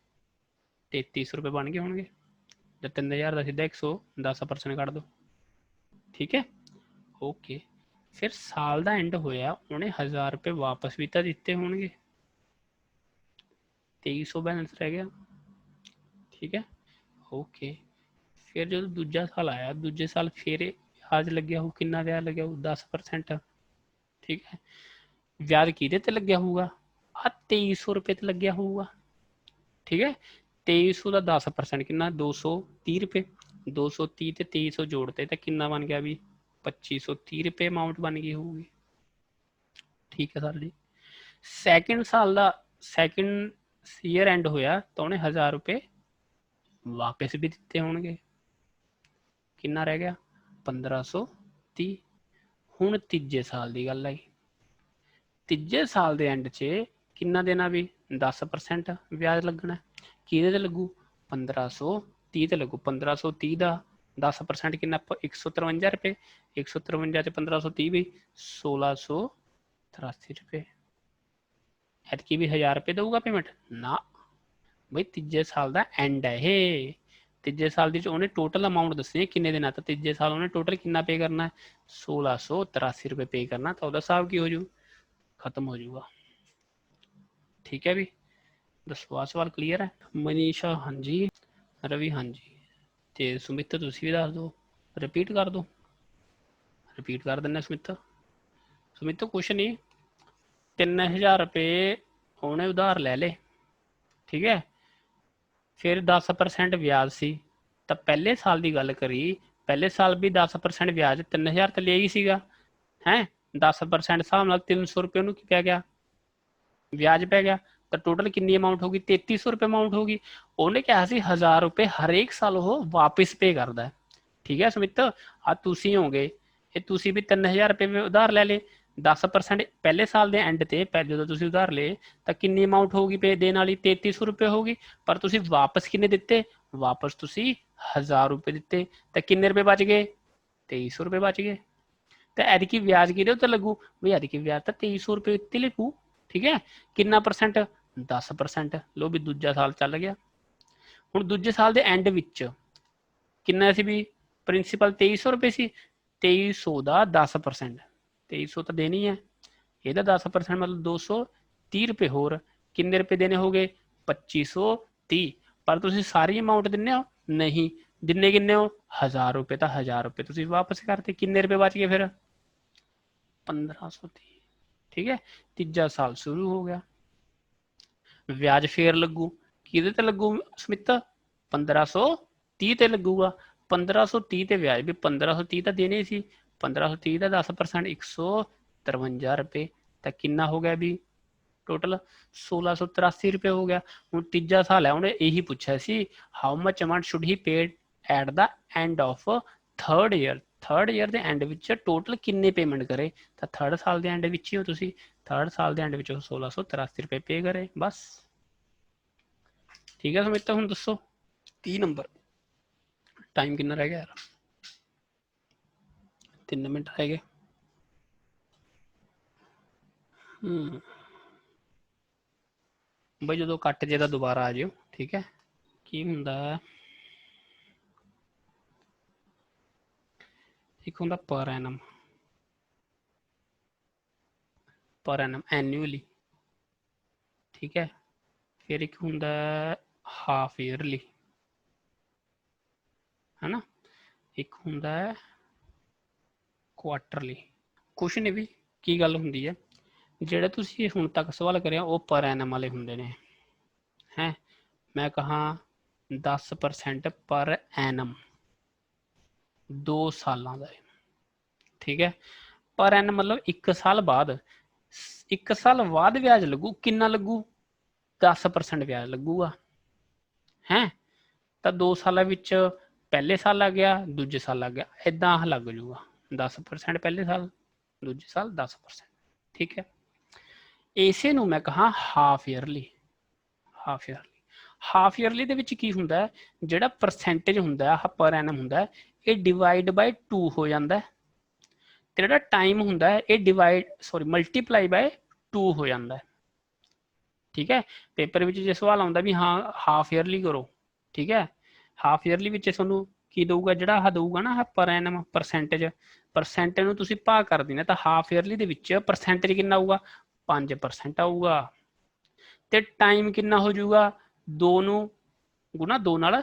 3300 ਰੁਪਏ ਬਣ ਗਏ ਹੋਣਗੇ। ਜਦ 3000 ਦਾ ਸਿੱਧਾ 110% ਕੱਢ ਦੋ। ਠੀਕ ਹੈ, ਓਕੇ। ਫਿਰ ਸਾਲ ਦਾ ਐਂਡ ਹੋਇਆ, ਉਹਨੇ 1000 ਰੁਪਏ ਵਾਪਸ ਵੀ ਤਾਂ ਦਿੱਤੇ ਹੋਣਗੇ, 2300 ਬੈਲੈਂਸ ਰਹਿ ਗਿਆ। ਠੀਕ ਹੈ, ਓਕੇ। ਫਿਰ ਜਦੋਂ ਦੂਜਾ ਸਾਲ ਆਇਆ, ਦੂਜੇ ਸਾਲ ਫਿਰ ਵਿਆਜ ਲੱਗਿਆ ਹੋ, ਕਿੰਨਾ ਵਿਆਜ ਲੱਗਿਆ ਹੋ? 10%। ਠੀਕ ਹੈ, ਵਿਆਜ ਕਿਹਦੇ ਤੇ ਲੱਗਿਆ ਹੋਊਗਾ? ਆ 2300 ਰੁਪਏ ਤੇ ਲੱਗਿਆ ਹੋਊਗਾ। ਠੀਕ ਹੈ, 2300 ਦਾ 10% ਕਿੰਨਾ? 230 ਰੁਪਏ। 230 ਤੇ 2300 ਜੋੜਤੇ ਤਾਂ ਕਿੰਨਾ ਬਣ ਗਿਆ ਵੀ? 2530 ਰੁਪਏ ਅਮਾਊਂਟ ਬਣ ਗਈ ਹੋਊਗੀ। ਠੀਕ ਹੈ ਸਰ ਜੀ। ਸੈਕਿੰਡ ਸਾਲ ਦਾ ਸੈਕਿੰਡ ਈਅਰ ਐਂਡ ਹੋਇਆ ਤਾਂ ਉਹਨੇ 1000 ਰੁਪਏ ਵਾਪਸ ਵੀ ਦਿੱਤੇ ਹੋਣਗੇ। ਕਿੰਨਾ ਰਹਿ ਗਿਆ? 1530। ਹੁਣ ਤੀਜੇ ਸਾਲ ਦੀ ਗੱਲ ਆਈ। ਤੀਜੇ ਸਾਲ ਦੇ ਐਂਡ 'ਚ ਕਿੰਨਾ ਦੇਣਾ ਵੀ? 10% ਵਿਆਜ ਲੱਗਣਾ। ਕਿਹਦੇ ਤੇ ਲੱਗੂ? 1530 ਤੇ ਲੱਗੂ। 1530 ਦਾ 10% ਕਿੰਨਾ? 153 ਰੁਪਏ। 153 ਤੇ 1530 ਵੀ 1683 ਰੁਪਏ। ਐਤਕੀ ਵੀ 1000 ਰੁਪਏ ਦਊਗਾ ਪੇਮੈਂਟ? ਨਾ ਬਈ, ਤੀਜੇ ਸਾਲ ਦਾ ਐਂਡ ਹੈ ਇਹ। ਤੀਜੇ ਸਾਲ ਦੀ ਉਹਨੇ ਟੋਟਲ ਅਮਾਊਂਟ ਦੱਸਣੀ ਹੈ ਕਿੰਨੇ ਦਿਨਾਂ ਤਾਂ ਤੀਜੇ ਸਾਲ ਉਹਨੇ ਟੋਟਲ ਕਿੰਨਾ ਪੇ ਕਰਨਾ ਹੈ? 1683 ਰੁਪਏ ਪੇ ਕਰਨਾ। ਤਾਂ ਉਹਦਾ ਹਿਸਾਬ ਕੀ ਹੋ ਜੂ? ਖਤਮ ਹੋ ਜਾਊਗਾ। ਠੀਕ ਹੈ ਵੀ, ਦੱਸੋ ਆਹ ਸਵਾਲ ਕਲੀਅਰ ਹੈ? ਮਨੀਸ਼ਾ ਹਾਂਜੀ, ਰਵੀ ਹਾਂਜੀ, ਤੇ ਸੁਮਿਤ ਤੁਸੀਂ ਵੀ ਦੱਸ ਦਿਓ। ਰਿਪੀਟ ਕਰ ਦਿਓ। ਰਿਪੀਟ ਕਰ ਦਿੰਦੇ ਸੁਮਿਤ। ਸੁਮਿਤ ਕੁਛ ਨਹੀਂ, 3000 ਰੁਪਏ ਉਹਨੇ ਉਧਾਰ ਲੈ ਲਏ। ਠੀਕ ਹੈ, ਫਿਰ 10% ਵਿਆਜ ਸੀ। ਤਾਂ ਪਹਿਲੇ ਸਾਲ ਦੀ ਗੱਲ ਕਰੀ, ਪਹਿਲੇ ਸਾਲ ਵੀ 10% ਵਿਆਜ, 3000 ਤਾਂ ਲਿਆ ਹੀ ਸੀਗਾ ਹੈ। 10% ਹਿਸਾਬ ਨਾਲ 300 ਰੁਪਏ ਉਹਨੂੰ ਕੀ ਪੈ ਗਿਆ? ਵਿਆਜ ਪੈ ਗਿਆ। ਤਾਂ ਟੋਟਲ ਕਿੰਨੀ ਅਮਾਊਂਟ ਹੋਗੀ? 3300 ਰੁਪਏ ਅਮਾਊਂਟ ਹੋਗੀ। ਉਹਨੇ ਕਿਹਾ ਸੀ 1000 ਰੁਪਏ ਹਰੇਕ ਸਾਲ ਉਹ ਵਾਪਿਸ ਪੇ ਕਰਦਾ। ਠੀਕ ਹੈ ਸੁਮਿਤ, ਆ ਤੁਸੀਂ ਹੋਗੇ, ਇਹ ਤੁਸੀਂ ਵੀ 3000 ਰੁਪਏ ਉਧਾਰ ਲੈ ਲਏ। 10% ਪਹਿਲੇ ਸਾਲ ਦੇ ਐਂਡ ਤੇ ਜਦੋਂ ਤੁਸੀਂ ਉਧਾਰ ਲਏ ਤਾਂ ਕਿੰਨੀ ਅਮਾਊਂਟ ਹੋਊਗੀ ਪੇ ਦੇਣ ਵਾਲੀ? 3300 ਰੁਪਏ ਹੋਗੀ। ਪਰ ਤੁਸੀਂ ਵਾਪਸ ਕਿੰਨੇ ਦਿੱਤੇ? ਵਾਪਸ ਤੁਸੀਂ 1000 ਰੁਪਏ ਦਿੱਤੇ। ਤਾਂ ਕਿੰਨੇ ਰੁਪਏ ਬਚ ਗਏ? 2300 ਰੁਪਏ ਬਚ ਗਏ। ਤਾਂ ਐਤਕੀ ਵਿਆਜ ਕਿਹਦੇ ਉੱਤੇ ਲੱਗੂ? ਵੀ ਐਤਕੀ ਵਿਆਜ ਤਾਂ 2300 ਰੁਪਏ ਉੱਤੇ ਲੱਗੂ। ਠੀਕ ਹੈ, ਕਿੰਨਾ ਪਰਸੈਂਟ? 10%। ਲੋ ਵੀ ਦੂਜਾ ਸਾਲ ਚੱਲ ਗਿਆ। ਹੁਣ ਦੂਜੇ ਸਾਲ ਦੇ ਐਂਡ ਵਿੱਚ ਕਿੰਨਾ ਸੀ ਵੀ? ਪ੍ਰਿੰਸੀਪਲ 2300 ਰੁਪਏ ਸੀ। 2300 ਦਾ 10%, 2300 ਤਾਂ ਦੇਣੀ ਹੈ, ਇਹਦਾ 10% ਮਤਲਬ 230 ਰੁਪਏ ਹੋਰ। ਕਿੰਨੇ ਰੁਪਏ ਦੇਣੇ ਹੋ ਗਏ? 2530। ਪਰ ਤੁਸੀਂ ਸਾਰੀ ਅਮਾਊਂਟ ਦਿੰਦੇ ਹੋ? ਨਹੀਂ। ਜਿੰਨੇ ਕਿੰਨੇ ਹੋ? 1000 ਰੁਪਏ। ਤਾਂ 1000 ਰੁਪਏ ਤੁਸੀਂ ਵਾਪਸ ਕਰਤੇ। ਕਿੰਨੇ ਰੁਪਏ ਬਚ ਗਏ ਫਿਰ? 1530। ਠੀਕ ਹੈ, ਤੀਜਾ ਸਾਲ ਸ਼ੁਰੂ ਹੋ ਗਿਆ। ਵਿਆਜ ਫੇਰ ਲੱਗੂ। ਕਿਹਦੇ ਤੇ ਲੱਗੂ ਸੁਮਿਤ? 1530 ਤੇ ਲੱਗੂਗਾ। 1530 ਤੇ ਵਿਆਜ ਵੀ 1530 ਤਾਂ ਦੇਣੇ ਸੀ। 1530 ਦਾ 10% 153 ਰੁਪਏ। ਤਾਂ ਕਿੰਨਾ ਹੋ ਗਿਆ ਵੀ ਟੋਟਲ? 1683 ਰੁਪਏ ਹੋ ਗਿਆ। ਹੁਣ ਤੀਜਾ ਸਾਲ ਹੈ, ਉਹਨੇ ਇਹੀ ਪੁੱਛਿਆ ਸੀ how much amount should he paid at the end of third year. Third year ਦੇ ਐਂਡ ਵਿੱਚ ਟੋਟਲ ਕਿੰਨੇ ਪੇਮੈਂਟ ਕਰੇ? ਤਾਂ ਥਰਡ ਸਾਲ ਦੇ ਐਂਡ ਵਿੱਚ ਹੀ ਹੋ ਤੁਸੀਂ। ਥਰਡ ਸਾਲ ਦੇ ਐਂਡ ਵਿੱਚ 1683 ਰੁਪਏ ਪੇ ਕਰੇ, ਬਸ। ਠੀਕ ਹੈ ਸੁਮਿਤ, ਹੁਣ ਦੱਸੋ 30 ਨੰਬਰ। ਟਾਈਮ ਕਿੰਨਾ ਰਹਿ ਗਿਆ ਯਾਰ? 3 ਮਿੰਟ ਰਹਿ ਗਏ। ਬਈ ਜਦੋਂ ਕੱਟ ਜੇ ਤਾਂ ਦੁਬਾਰਾ ਆ ਜਿਓ। ਠੀਕ ਹੈ, ਕੀ ਹੁੰਦਾ? ਇੱਕ ਹੁੰਦਾ ਪਰ ਐਨਮ, ਪਰ ਐਨਮ ਐਨੂਅਲੀ। ਠੀਕ ਹੈ, ਫਿਰ ਇੱਕ ਹੁੰਦਾ ਹਾਫ ਈਅਰਲੀ, ਹੈ ਨਾ। ਇੱਕ ਹੁੰਦਾ ਹੈ ਕੁਆਟਰਲੀ। ਕੁਛ ਨਹੀਂ ਵੀ, ਕੀ ਗੱਲ ਹੁੰਦੀ ਹੈ, ਜਿਹੜੇ ਤੁਸੀਂ ਹੁਣ ਤੱਕ ਸਵਾਲ ਕਰਿਆ ਉਹ ਪਰ ਐਨਮ ਵਾਲੇ ਹੁੰਦੇ ਨੇ। ਹੈ, ਮੈਂ ਕਹਾਂ 10% ਪਰ ਐਨਮ 2 ਸਾਲਾਂ ਦਾ ਹੈ। ठीक है। पर एन मतलब 1 साल बाद, 1 साल बाद ब्याज लगू, कितना लगू 10% ब्याज लगूगा है। ਤਾਂ 2 ਸਾਲਾਂ ਵਿੱਚ ਪਹਿਲੇ ਸਾਲ ਲੱਗ ਗਿਆ, ਦੂਜੇ ਸਾਲ ਲੱਗ ਗਿਆ, ਇਦਾਂ ਲੱਗ ਜੂਗਾ 10% ਪਹਿਲੇ ਸਾਲ, ਦੂਜੇ ਸਾਲ 10%। ਠੀਕ ਹੈ। ਇਸੇ ਨੂੰ ਮੈਂ ਕਹਾਂ half yearly. Half yearly, half yearly ਦੇ ਵਿੱਚ ਕੀ ਹੁੰਦਾ, ਜਿਹੜਾ ਪਰਸੈਂਟੇਜ ਹੁੰਦਾ ਪਰ ਐਨਮ ਹੁੰਦਾ, ਇਹ ਡਿਵਾਈਡ ਬਾਈ 2 ਹੋ ਜਾਂਦਾ, ਤੇ ਜਿਹੜਾ ਟਾਈਮ ਹੁੰਦਾ ਇਹ ਡਿਵਾਈਡ ਮਲਟੀਪਲਾਈ ਬਾਈ 2 ਹੋ ਜਾਂਦਾ। ਠੀਕ ਹੈ। ਪੇਪਰ ਵਿੱਚ ਜੇ ਸਵਾਲ ਆਉਂਦਾ ਵੀ ਹਾਂ ਹਾਫ ਈਅਰਲੀ ਕਰੋ, ਠੀਕ ਹੈ, ਹਾਫ ਈਅਰਲੀ ਵਿੱਚ ਤੁਹਾਨੂੰ ਕੀ ਦਊਗਾ, ਜਿਹੜਾ ਆਹ ਦਊਗਾ ਨਾ ਪਰ ਐਨਮ ਪਰਸੈਂਟੇਜ, ਪਰਸੈਂਟੇਜ ਨੂੰ ਤੁਸੀਂ ਭਾਗ ਕਰ ਦੇਣਾ, ਤਾਂ ਹਾਫ ਈਅਰਲੀ ਦੇ ਵਿੱਚ ਪਰਸੈਂਟੇਜ ਕਿੰਨਾ ਆਊਗਾ 5% ਆਊਗਾ, ਤੇ ਟਾਈਮ ਕਿੰਨਾ ਹੋ ਜਾਊਗਾ 2 ਨੂੰ ਗੁਣਾ 2 ਨਾਲ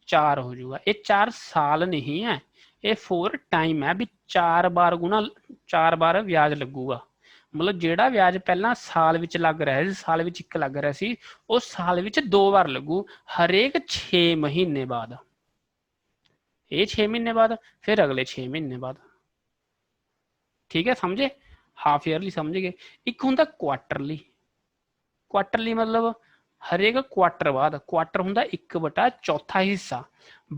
4 ਹੋ ਜਾਊਗਾ। ਇਹ 4 ਸਾਲ ਨਹੀਂ ਹੈ, ਇਹ 4 ਟਾਈਮ ਹੈ, ਵੀ 4 ਵਾਰ ਗੁਣਾ 4 ਵਾਰ ਵਿਆਜ ਲੱਗੂਗਾ। ਮਤਲਬ ਜਿਹੜਾ ਵਿਆਜ ਪਹਿਲਾਂ ਸਾਲ ਵਿੱਚ ਲੱਗ ਰਿਹਾ ਸੀ, ਸਾਲ ਵਿੱਚ 1 ਲੱਗ ਰਿਹਾ ਸੀ, ਉਹ ਸਾਲ ਵਿੱਚ 2 ਵਾਰ ਲੱਗੂ, ਹਰੇਕ 6 ਮਹੀਨੇ ਬਾਅਦ। ਇਹ 6 ਮਹੀਨੇ ਬਾਅਦ, ਫਿਰ ਅਗਲੇ 6 ਮਹੀਨੇ ਬਾਅਦ। ਠੀਕ ਹੈ, ਸਮਝੇ? ਹਾਫ ਈਅਰਲੀ ਸਮਝ ਗਏ। ਇੱਕ ਹੁੰਦਾ ਕੁਆਟਰਲੀ। ਕੁਆਟਰਲੀ ਮਤਲਬ ਹਰੇਕ ਕੁਆਟਰ ਬਾਅਦ, ਕੁਆਟਰ ਹੁੰਦਾ 1/4 ਹਿੱਸਾ,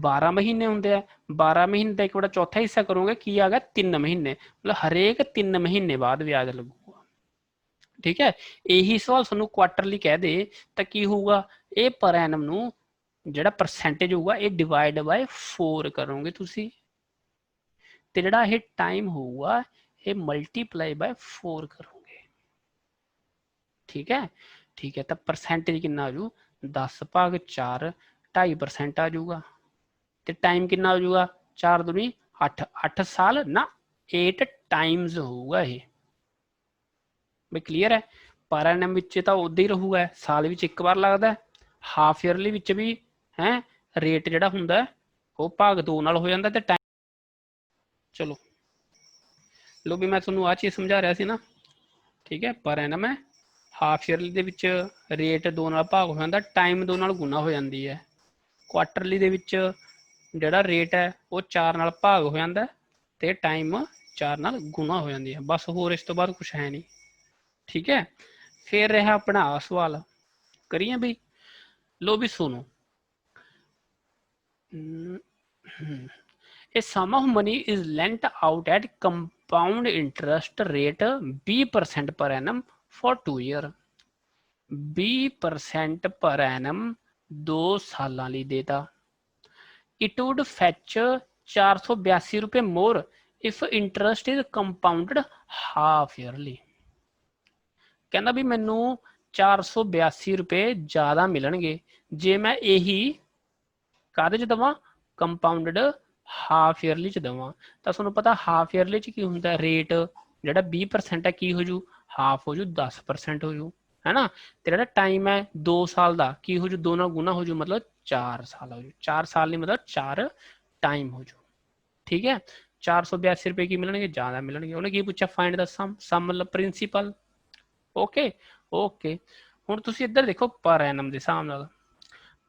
12 ਮਹੀਨੇ ਹੁੰਦੇ ਆ, 12 ਮਹੀਨੇ ਦਾ 1/4 ਹਿੱਸਾ ਕਰੋਗੇ ਕੀ ਆ ਗਿਆ 3 ਮਹੀਨੇ, ਮਤਲਬ ਹਰੇਕ 3 ਮਹੀਨੇ ਬਾਅਦ ਵਿਆਜ ਲੱਗੂਗਾ। ਠੀਕ ਹੈ। ਇਹੀ ਸਵਾਲ ਤੁਹਾਨੂੰ ਕੁਆਟਰਲੀ ਕਹਿ ਦੇ ਤਾਂ ਕੀ ਹੋਊਗਾ, ਇਹ ਪਰ ਐਨਮ ਨੂੰ ਜਿਹੜਾ ਪਰਸੈਂਟੇਜ ਹੋਊਗਾ ਇਹ ਡਿਵਾਈਡ ਬਾਈ 4 ਕਰੋਗੇ ਤੁਸੀਂ, ਤੇ ਜਿਹੜਾ ਇਹ ਟਾਈਮ ਹੋਊਗਾ ਇਹ ਮਲਟੀਪਲਾਈ ਬਾਈ 4 ਕਰੋਗੇ। ਠੀਕ ਹੈ। ਠੀਕ ਹੈ, ਤਾਂ ਪਰਸੈਂਟੇਜ ਕਿੰਨਾ ਆ ਜੂ 10/4, 2.5% ਆ ਜਾਊਗਾ, ਤੇ ਟਾਈਮ ਕਿੰਨਾ ਹੋ ਜਾਊਗਾ 4 ਦੂਣੀ 8, 8 ਸਾਲ ਨਾ 8 ਟਾਈਮਸ ਹੋਊਗਾ ਇਹ। ਬਈ ਕਲੀਅਰ ਹੈ। ਪਰ ਐਨਮ ਵਿੱਚ ਤਾਂ ਉਦਾਂ ਹੀ ਰਹੂਗਾ, ਸਾਲ ਵਿੱਚ 1 ਵਾਰ ਲੱਗਦਾ, ਹਾਫ ਈਅਰਲੀ ਵਿੱਚ ਵੀ ਹੈ ਰੇਟ ਜਿਹੜਾ ਹੁੰਦਾ ਉਹ ਭਾਗ 2 ਨਾਲ ਹੋ ਜਾਂਦਾ, ਤੇ ਟਾਈਮ ਚਲੋ ਲੋ ਵੀ ਮੈਂ ਤੁਹਾਨੂੰ ਆਹ ਚੀਜ਼ ਸਮਝਾ ਰਿਹਾ ਸੀ ਨਾ। ਠੀਕ ਹੈ। ਪਰ ਐਨਮ ਹੈ, ਹਾਫ ਈਅਰਲੀ ਦੇ ਵਿੱਚ ਰੇਟ 2 ਨਾਲ ਭਾਗ ਹੋ ਜਾਂਦਾ, ਟਾਈਮ 2 ਨਾਲ ਗੁਣਾ ਹੋ ਜਾਂਦੀ ਹੈ। ਕੁਆਟਰਲੀ ਦੇ ਵਿੱਚ ਜਿਹੜਾ ਰੇਟ ਹੈ ਉਹ 4 ਨਾਲ ਭਾਗ ਹੋ ਜਾਂਦਾ, ਤੇ ਟਾਈਮ 4 ਨਾਲ ਗੁਣਾ ਹੋ ਜਾਂਦੀ ਹੈ। ਬਸ ਹੋਰ ਇਸ ਤੋਂ ਬਾਅਦ ਕੁਛ ਹੈ ਨਹੀਂ। ਠੀਕ ਹੈ। ਫਿਰ ਰਿਹਾ ਆਪਣਾ ਆ ਸਵਾਲ, ਕਰੀਏ ਬਈ। ਲੋ ਵੀ ਸੁਣੋ, A sum of money is lent out at compound interest rate 20% per annum for 2 years. 20% per annum 2 ਸਾਲਾਂ ਲਈ ਦੇਤਾ। It would fetch 482 ਰੁਪਏ more if interest is compounded half yearly. ਕਹਿੰਦਾ ਵੀ ਮੈਨੂੰ 482 ਰੁਪਏ ਜ਼ਿਆਦਾ ਮਿਲਣਗੇ ਜੇ ਮੈਂ ਇਹੀ ਕਾਹਦੇ ਚ ਦੇਵਾਂ, ਕੰਪਾਊਂਡਡ ਹਾਫ ਈਅਰਲੀ ਚ ਦੇਵਾਂ। ਤਾਂ ਤੁਹਾਨੂੰ ਪਤਾ ਹਾਫ ਈਅਰਲੀ ਚ ਕੀ ਹੁੰਦਾ, ਰੇਟ ਜਿਹੜਾ 20% ਹੈ ਕੀ ਹੋ ਜੂ, ਹਾਫ ਹੋ ਜੂ 10% ਹੋ ਜੂ, ਹੈ ਨਾ। ਤੇ ਜਿਹੜਾ ਟਾਈਮ ਹੈ 2 ਸਾਲ ਦਾ ਕੀ ਹੋ ਜੂ, 2 ਨਾਲ ਗੁਣਾ ਹੋ ਜੂ, ਮਤਲਬ 4 ਸਾਲ ਹੋ ਜੂ। 4 ਸਾਲ ਨਹੀਂ ਮਤਲਬ 4 ਟਾਈਮ ਹੋ ਜੂ। ਠੀਕ ਹੈ। 482 ਰੁਪਏ ਕੀ ਮਿਲਣਗੇ, ਜ਼ਿਆਦਾ ਮਿਲਣਗੇ। ਉਹਨੇ ਕੀ ਪੁੱਛਿਆ, ਫਾਈਂਡ ਦਾ ਸਮ, ਸਮ ਮਤਲਬ ਪ੍ਰਿੰਸੀਪਲ। Okay okay. ਹੁਣ ਤੁਸੀਂ ਇੱਧਰ ਦੇਖੋ ਪਰ ਐਨਮ ਦੇ ਹਿਸਾਬ ਨਾਲ,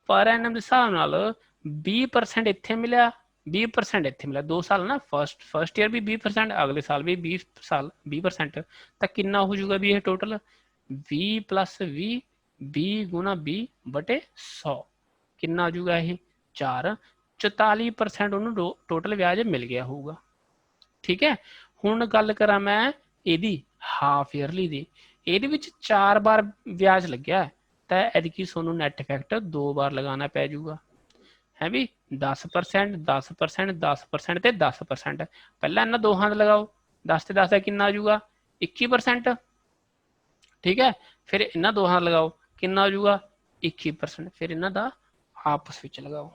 ਪਰ ਐਨਮ ਦੇ ਹਿਸਾਬ ਨਾਲ 20% ਇੱਥੇ ਮਿਲਿਆ, 20% ਇੱਥੇ ਮਿਲਿਆ, 2 ਸਾਲ ਨਾ, ਫਸਟ ਈਅਰ ਵੀ 20%, ਅਗਲੇ ਸਾਲ ਵੀ 20%, ਤਾਂ ਕਿੰਨਾ ਹੋ ਜਾਊਗਾ ਵੀ ਇਹ ਟੋਟਲ 20 + 20, 20 ਗੁਣਾ 20/100 ਕਿੰਨਾ ਆ ਜਾਊਗਾ ਇਹ 4, 44% ਉਹਨੂੰ ਟੋਟਲ ਵਿਆਜ ਮਿਲ ਗਿਆ ਹੋਊਗਾ। ਠੀਕ ਹੈ। ਹੁਣ ਗੱਲ ਕਰਾਂ ਮੈਂ ਇਹਦੀ ਹਾਫ ਈਅਰਲੀ ਦੀ, ਇਹਦੇ ਵਿੱਚ 4 ਵਾਰ ਵਿਆਜ ਲੱਗਿਆ, ਤਾਂ ਇਹਦੀ ਤੁਹਾਨੂੰ ਨੈਟ ਇਫੈਕਟ 2 ਵਾਰ ਲਗਾਉਣਾ ਪੈ ਜਾਊਗਾ, ਹੈ ਵੀ 10%, 10%, 10% ਤੇ 10%। ਪਹਿਲਾਂ ਇਹਨਾਂ ਦੋਹਾਂ ਦਾ ਲਗਾਓ, 10 ਤੇ 10 ਦਾ ਕਿੰਨਾ ਆ ਜਾਊਗਾ 21%। ਠੀਕ ਹੈ। ਫਿਰ ਇਹਨਾਂ ਦੋਹਾਂ ਦਾ ਲਗਾਓ, ਕਿੰਨਾ ਆ ਜਾਊਗਾ 21%। ਫਿਰ ਇਹਨਾਂ ਦਾ ਆਪਸ ਵਿੱਚ ਲਗਾਓ।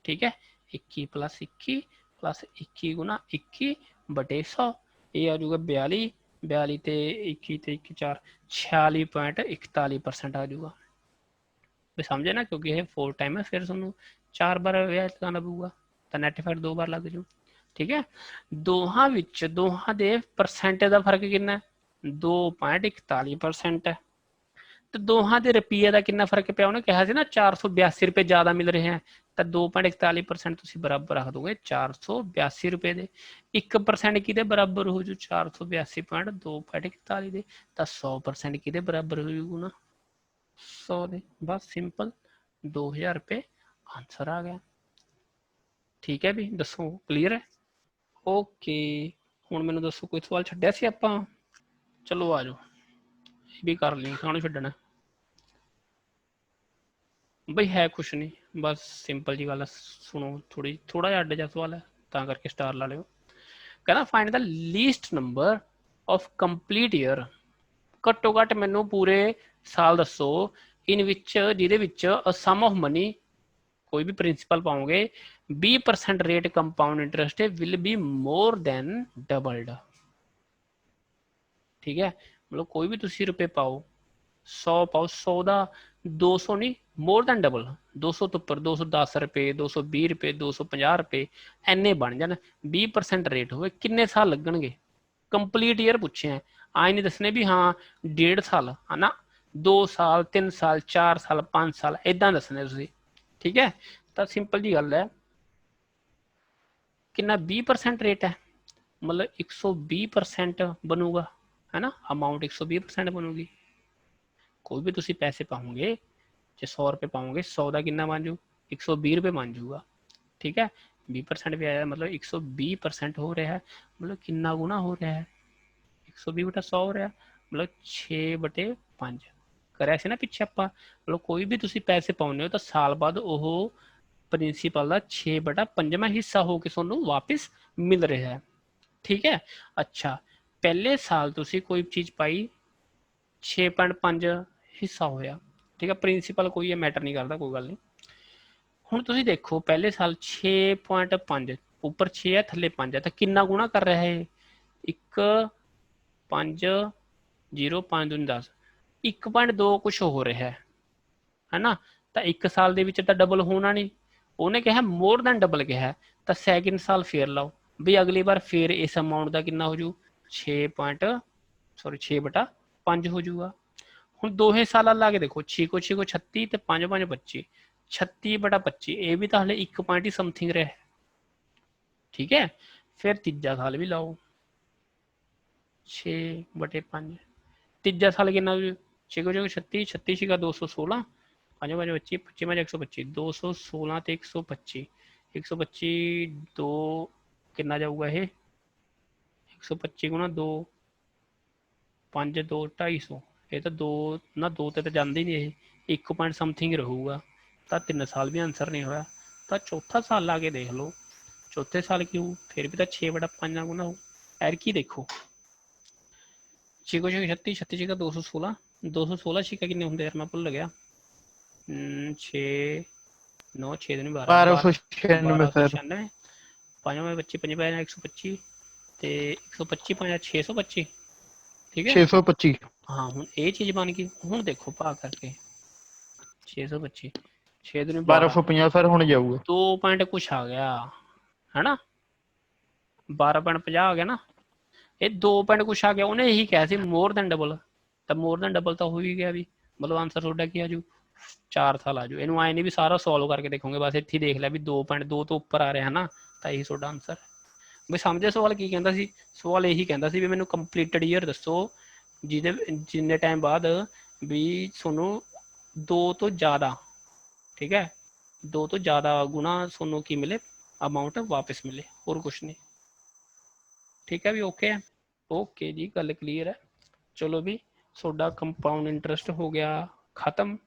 ਠੀਕ ਹੈ। 21 + 21 + 21 ਗੁਣਾ 21/100, ਇਹ ਆ ਜਾਊਗਾ 42, 42 ਤੇ 21 ਤੇ 1 4, 46.41% ਆ ਜਾਊਗਾ। ਵੀ ਸਮਝੇ ਨਾ, ਕਿਉਂਕਿ ਇਹ 4 ਟਾਈਮ ਹੈ, ਫਿਰ ਤੁਹਾਨੂੰ 4 ਵਾਰ ਵਿਆਜ ਲਗਾਉਣਾ ਪਊਗਾ, ਤਾਂ ਨੈਟ ਇਫੈਕਟ 2 ਵਾਰ ਲੱਗ ਜੂ। ਠੀਕ ਹੈ। ਦੋਹਾਂ ਵਿੱਚ, ਦੋਹਾਂ ਦੇ ਪਰਸੈਂਟੇਜ ਦਾ ਫਰਕ ਕਿੰਨਾ ਹੈ, 2.41% ਹੈ। ਤੇ ਦੋਹਾਂ ਦੇ ਰੁਪਈਏ ਦਾ ਕਿੰਨਾ ਫਰਕ ਪਿਆ, ਉਹਨੇ ਕਿਹਾ ਸੀ ਨਾ 482 ਰੁਪਏ ਜ਼ਿਆਦਾ ਮਿਲ ਰਹੇ ਹੈ, ਤਾਂ 2.41% ਤੁਸੀਂ ਬਰਾਬਰ ਰੱਖ ਦੋਗੇ 482 ਰੁਪਏ ਦੇ। 1% ਕਿਹਦੇ ਬਰਾਬਰ ਹੋ ਜੂ 482.2.41 ਦੇ, ਤਾਂ 100% ਕਿਹਦੇ ਬਰਾਬਰ ਹੋ ਜੂਗਾ ਨਾ 100 ਦੇ। ਬਸ ਸਿੰਪਲ 2000 ਰੁਪਏ ਆਨਸਰ ਆ ਗਿਆ। ਠੀਕ ਹੈ ਵੀ, ਦੱਸੋ ਕਲੀਅਰ ਹੈ? ਓਕੇ, ਹੁਣ ਮੈਨੂੰ ਦੱਸੋ ਕੋਈ ਸਵਾਲ ਛੱਡਿਆ ਸੀ ਆਪਾਂ? ਚਲੋ ਆ ਜਾਓ, ਇਹ ਵੀ ਕਰ ਲਈ, ਕਾਹਨੂੰ ਛੱਡਣਾ ਬਈ, ਹੈ ਕੁਛ ਨਹੀਂ, ਬਸ ਸਿੰਪਲ ਜੀ ਗੱਲ ਹੈ, ਸੁਣੋ ਥੋੜਾ ਜਿਹਾ ਅੱਡ ਜਿਹਾ ਸਵਾਲ ਹੈ ਤਾਂ ਕਰਕੇ ਸਟਾਰ ਲਾ ਲਿਓ। ਕਹਿੰਦਾ find the least number of complete year, ਘੱਟੋ ਘੱਟ ਮੈਨੂੰ ਪੂਰੇ ਸਾਲ ਦੱਸੋ ਇਨ ਵਿੱਚ ਜਿਹਦੇ ਵਿੱਚ ਸਮ ਆਫ ਮਨੀ, ਕੋਈ ਵੀ ਪ੍ਰਿੰਸੀਪਲ ਪਾਓਗੇ 20% rate compound interest will be more than doubled. ਠੀਕ ਹੈ, ਮਤਲਬ ਕੋਈ ਵੀ ਤੁਸੀਂ ਰੁਪਏ ਪਾਓ, 100 ਪਾਓ, 100 ਦਾ 200 ਨਹੀਂ, ਮੋਰ ਦੈਨ ਡਬਲ, 200 ਤੋਂ ਉੱਪਰ 210 ਰੁਪਏ, 220 ਰੁਪਏ, 250 ਰੁਪਏ ਐਨੇ ਬਣ ਜਾਣ, 20% ਰੇਟ ਹੋਵੇ, ਕਿੰਨੇ ਸਾਲ ਲੱਗਣਗੇ? ਕੰਪਲੀਟ ਈਅਰ ਪੁੱਛਿਆ, ਆਏ ਨਹੀਂ ਦੱਸਣੇ ਵੀ ਹਾਂ 1.5 ਸਾਲ ਹੈ ਨਾ, 2 ਸਾਲ, 3 ਸਾਲ, 4 ਸਾਲ, 5 ਸਾਲ, ਇੱਦਾਂ ਦੱਸਣੇ ਤੁਸੀਂ। ਠੀਕ ਹੈ, ਤਾਂ ਸਿੰਪਲ ਜੀ ਗੱਲ ਹੈ, ਕਿੰਨਾ 20% ਰੇਟ ਹੈ, ਮਤਲਬ 120% ਬਣੂਗਾ, ਹੈ ਨਾ, ਅਮਾਊਂਟ 120% ਬਣੂਗੀ। ਕੋਈ ਵੀ ਤੁਸੀਂ ਪੈਸੇ ਪਾਓਗੇ, ਜੇ 100 ਰੁਪਏ ਪਾਓਗੇ, 100 ਦਾ ਕਿੰਨਾ ਬਣ ਜੂ 120 ਰੁਪਏ ਬਣ ਜੂਗਾ। ਠੀਕ ਹੈ, 20% ਵੀ ਆਇਆ, ਮਤਲਬ 120% ਹੋ ਰਿਹਾ ਹੈ, ਮਤਲਬ ਕਿੰਨਾ ਗੁਣਾ ਹੋ ਰਿਹਾ ਹੈ, 120/100 ਹੋ ਰਿਹਾ, ਮਤਲਬ 6/5 ਕਰਿਆ ਸੀ ਨਾ ਪਿੱਛੇ ਆਪਾਂ। ਮਤਲਬ ਕੋਈ ਵੀ ਤੁਸੀਂ ਪੈਸੇ ਪਾਉਂਦੇ ਹੋ ਤਾਂ ਸਾਲ ਬਾਅਦ ਉਹ ਪ੍ਰਿੰਸੀਪਲ ਦਾ 6/5ਵਾਂ ਹਿੱਸਾ ਹੋ ਕੇ ਤੁਹਾਨੂੰ ਵਾਪਿਸ ਮਿਲ ਰਿਹਾ ਹੈ। ਠੀਕ ਹੈ, ਅੱਛਾ ਪਹਿਲੇ ਸਾਲ ਤੁਸੀਂ ਕੋਈ ਚੀਜ਼ ਪਾਈ, 6.5 ਹਿੱਸਾ ਹੋਇਆ। ਠੀਕ ਹੈ, ਪ੍ਰਿੰਸੀਪਲ ਕੋਈ ਇਹ ਮੈਟਰ ਨਹੀਂ ਕਰਦਾ, ਕੋਈ ਗੱਲ ਨਹੀਂ। ਹੁਣ ਤੁਸੀਂ ਦੇਖੋ ਪਹਿਲੇ ਸਾਲ 6.5 ਉੱਪਰ 6 ਹੈ, ਥੱਲੇ 5 ਹੈ, ਤਾਂ ਕਿੰਨਾ ਗੁਣਾ ਕਰ ਰਿਹਾ ਹੈ? 1 5 0 5 2 10, 1.2 ਕੁਛ ਹੋ ਰਿਹਾ ਹੈ ਨਾ, ਤਾਂ 1 ਸਾਲ ਦੇ ਵਿੱਚ ਤਾਂ ਡਬਲ ਹੋਣਾ ਨਹੀਂ, ਉਹਨੇ ਕਿਹਾ ਮੋਰ ਦੈਨ ਡਬਲ ਕਿਹਾ, ਤਾਂ ਸੈਕਿੰਡ ਸਾਲ ਫੇਰ ਲਾਓ ਵੀ ਅਗਲੀ ਵਾਰ ਫੇਰ ਇਸ ਅਮਾਊਂਟ ਦਾ ਕਿੰਨਾ ਹੋ ਜੂ 6/5 ਹੋ ਜੂਗਾ। ਹੁਣ ਦੋਹੇ ਸਾਲਾਂ ਲਾ ਕੇ ਦੇਖੋ, 6 ਕੋ 6 ਕੋ 36 ਤੇ 5 5 25, 36/25, ਇਹ ਵੀ ਤਾਂ ਹਲੇ 1 ਪੁਆਇੰਟ ਹੀ ਸਮਥਿੰਗ ਰਿਹਾ। ਠੀਕ ਹੈ, ਫਿਰ ਤੀਜਾ ਸਾਲ ਵੀ ਲਾਓ 6/5, ਤੀਜਾ ਸਾਲ ਕਿੰਨਾ ਹੋ ਜੂ 6 ਕੋ 36, 36 ਛਿਕਾ 216, 5 5 25, 25 125, 216 ਤੇ 125, 125 2 ਕਿੰਨਾ ਜਾਊਗਾ ਇਹ 125 ਗੁਣਾ 2 5 2 250, ਇਹ ਤਾਂ 2 ਨਾ 2 ਤੇ ਤਾਂ ਜਾਂਦੇ ਹੀ ਨਹੀਂ, ਇਹ 1 ਪੁਆਇੰਟ ਸਮਥਿੰਗ ਰਹੂਗਾ, ਤਾਂ 3 ਸਾਲ ਵੀ ਆਨਸਰ ਨਹੀਂ ਹੋਇਆ। ਤਾਂ ਚੌਥਾ ਸਾਲ ਲਾ ਕੇ ਦੇਖ ਲਓ, ਚੌਥੇ ਸਾਲ ਕੀ ਹੋਊ, ਫਿਰ ਵੀ ਤਾਂ 6/5 ਨਾਲ ਗੁਣਾ ਹੋਊ। ਐਰ ਕੀ ਦੇਖੋ 6 6 36, 36 ਛਿਕਾ 216, 216 ਛਿਕਾ ਕਿੰਨੇ ਹੁੰਦੇ ਯਾਰ, ਮੈਂ ਭੁੱਲ ਗਿਆ, 6 9 6 ਦਿਨ 12 1296 ਸਰ। 1296, 5 25 5 125 ਤੇ 125 5 625। ਠੀਕ ਹੈ, 625। ਹਾਂ ਹੁਣ ਇਹ ਚੀਜ਼ ਬਣ ਗਈ। ਹੁਣ ਦੇਖੋ ਭਾਗ ਕਰਕੇ 625, 6 ਦਿਨ 12, 1250 ਸਰ ਹੁਣ ਜਾਊਗਾ। 2 ਪੁਆਇੰਟ ਕੁਛ ਆ ਗਿਆ ਹੈ ਨਾ, 12.50 ਆ ਗਿਆ ਨਾ, ਇਹ 2 ਪੁਆਇੰਟ ਕੁਛ ਆ ਗਿਆ। ਉਹਨੇ ਇਹੀ ਕਿਹਾ ਸੀ ਮੋਰ ਦੈਨ ਡਬਲ, ਤਾਂ ਮੋਰ ਦੈਨ ਡਬਲ ਤਾਂ ਹੋ ਹੀ ਗਿਆ ਵੀ, ਮਤਲਬ ਆਨਸਰ ਤੁਹਾਡਾ ਕੀ ਆ ਜੂ 4 ਸਾਲ ਆ ਜੂ। ਇਹਨੂੰ ਆਏ ਨਹੀਂ ਵੀ ਸਾਰਾ ਸੋਲਵ ਕਰਕੇ ਦੇਖੋਗੇ, ਬਸ ਇੱਥੇ ਦੇਖ ਲਿਆ ਵੀ 2.2 ਤੋਂ ਉੱਪਰ ਆ ਰਿਹਾ ਹੈ ਨਾ, ਤਾਂ ਇਹੀ ਤੁਹਾਡਾ ਆਨਸਰ। ਬਈ ਸਮਝੇ ਸਵਾਲ ਕੀ ਕਹਿੰਦਾ ਸੀ? ਸਵਾਲ ਇਹੀ ਕਹਿੰਦਾ ਸੀ ਵੀ ਮੈਨੂੰ ਕੰਪਲੀਟਡ ਈਅਰ ਦੱਸੋ ਜਿਹਦੇ ਜਿੰਨੇ ਟਾਈਮ ਬਾਅਦ ਵੀ ਤੁਹਾਨੂੰ 2 ਤੋਂ ਜ਼ਿਆਦਾ, ਠੀਕ ਹੈ 2 ਤੋਂ ਜ਼ਿਆਦਾ ਗੁਣਾ ਤੁਹਾਨੂੰ ਕੀ ਮਿਲੇ, ਅਮਾਊਂਟ ਵਾਪਸ ਮਿਲੇ, ਹੋਰ ਕੁਛ ਨਹੀਂ। ਠੀਕ ਹੈ ਵੀ, ਓਕੇ ਹੈ, ਓਕੇ ਜੀ, ਗੱਲ ਕਲੀਅਰ ਹੈ। ਚਲੋ ਵੀ ਤੁਹਾਡਾ ਕੰਪਾਊਂਡ ਇੰਟਰਸਟ ਹੋ ਗਿਆ ਖਤਮ,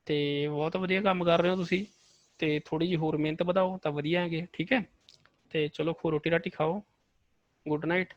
ਤੇ ਬਹੁਤ ਵਧੀਆ ਕੰਮ ਕਰ ਰਹੇ ਹੋ ਤੁਸੀਂ, ਤੇ ਥੋੜੀ ਜਿਹੀ ਹੋਰ ਮਿਹਨਤ ਵਧਾਓ ਤਾਂ ਵਧੀਆ ਹੈਗੇ। ਠੀਕ ਹੈ, ਤੇ ਚਲੋ ਖੋ ਰੋਟੀ ਰਾਟੀ ਖਾਓ, ਗੁੱਡ ਨਾਈਟ।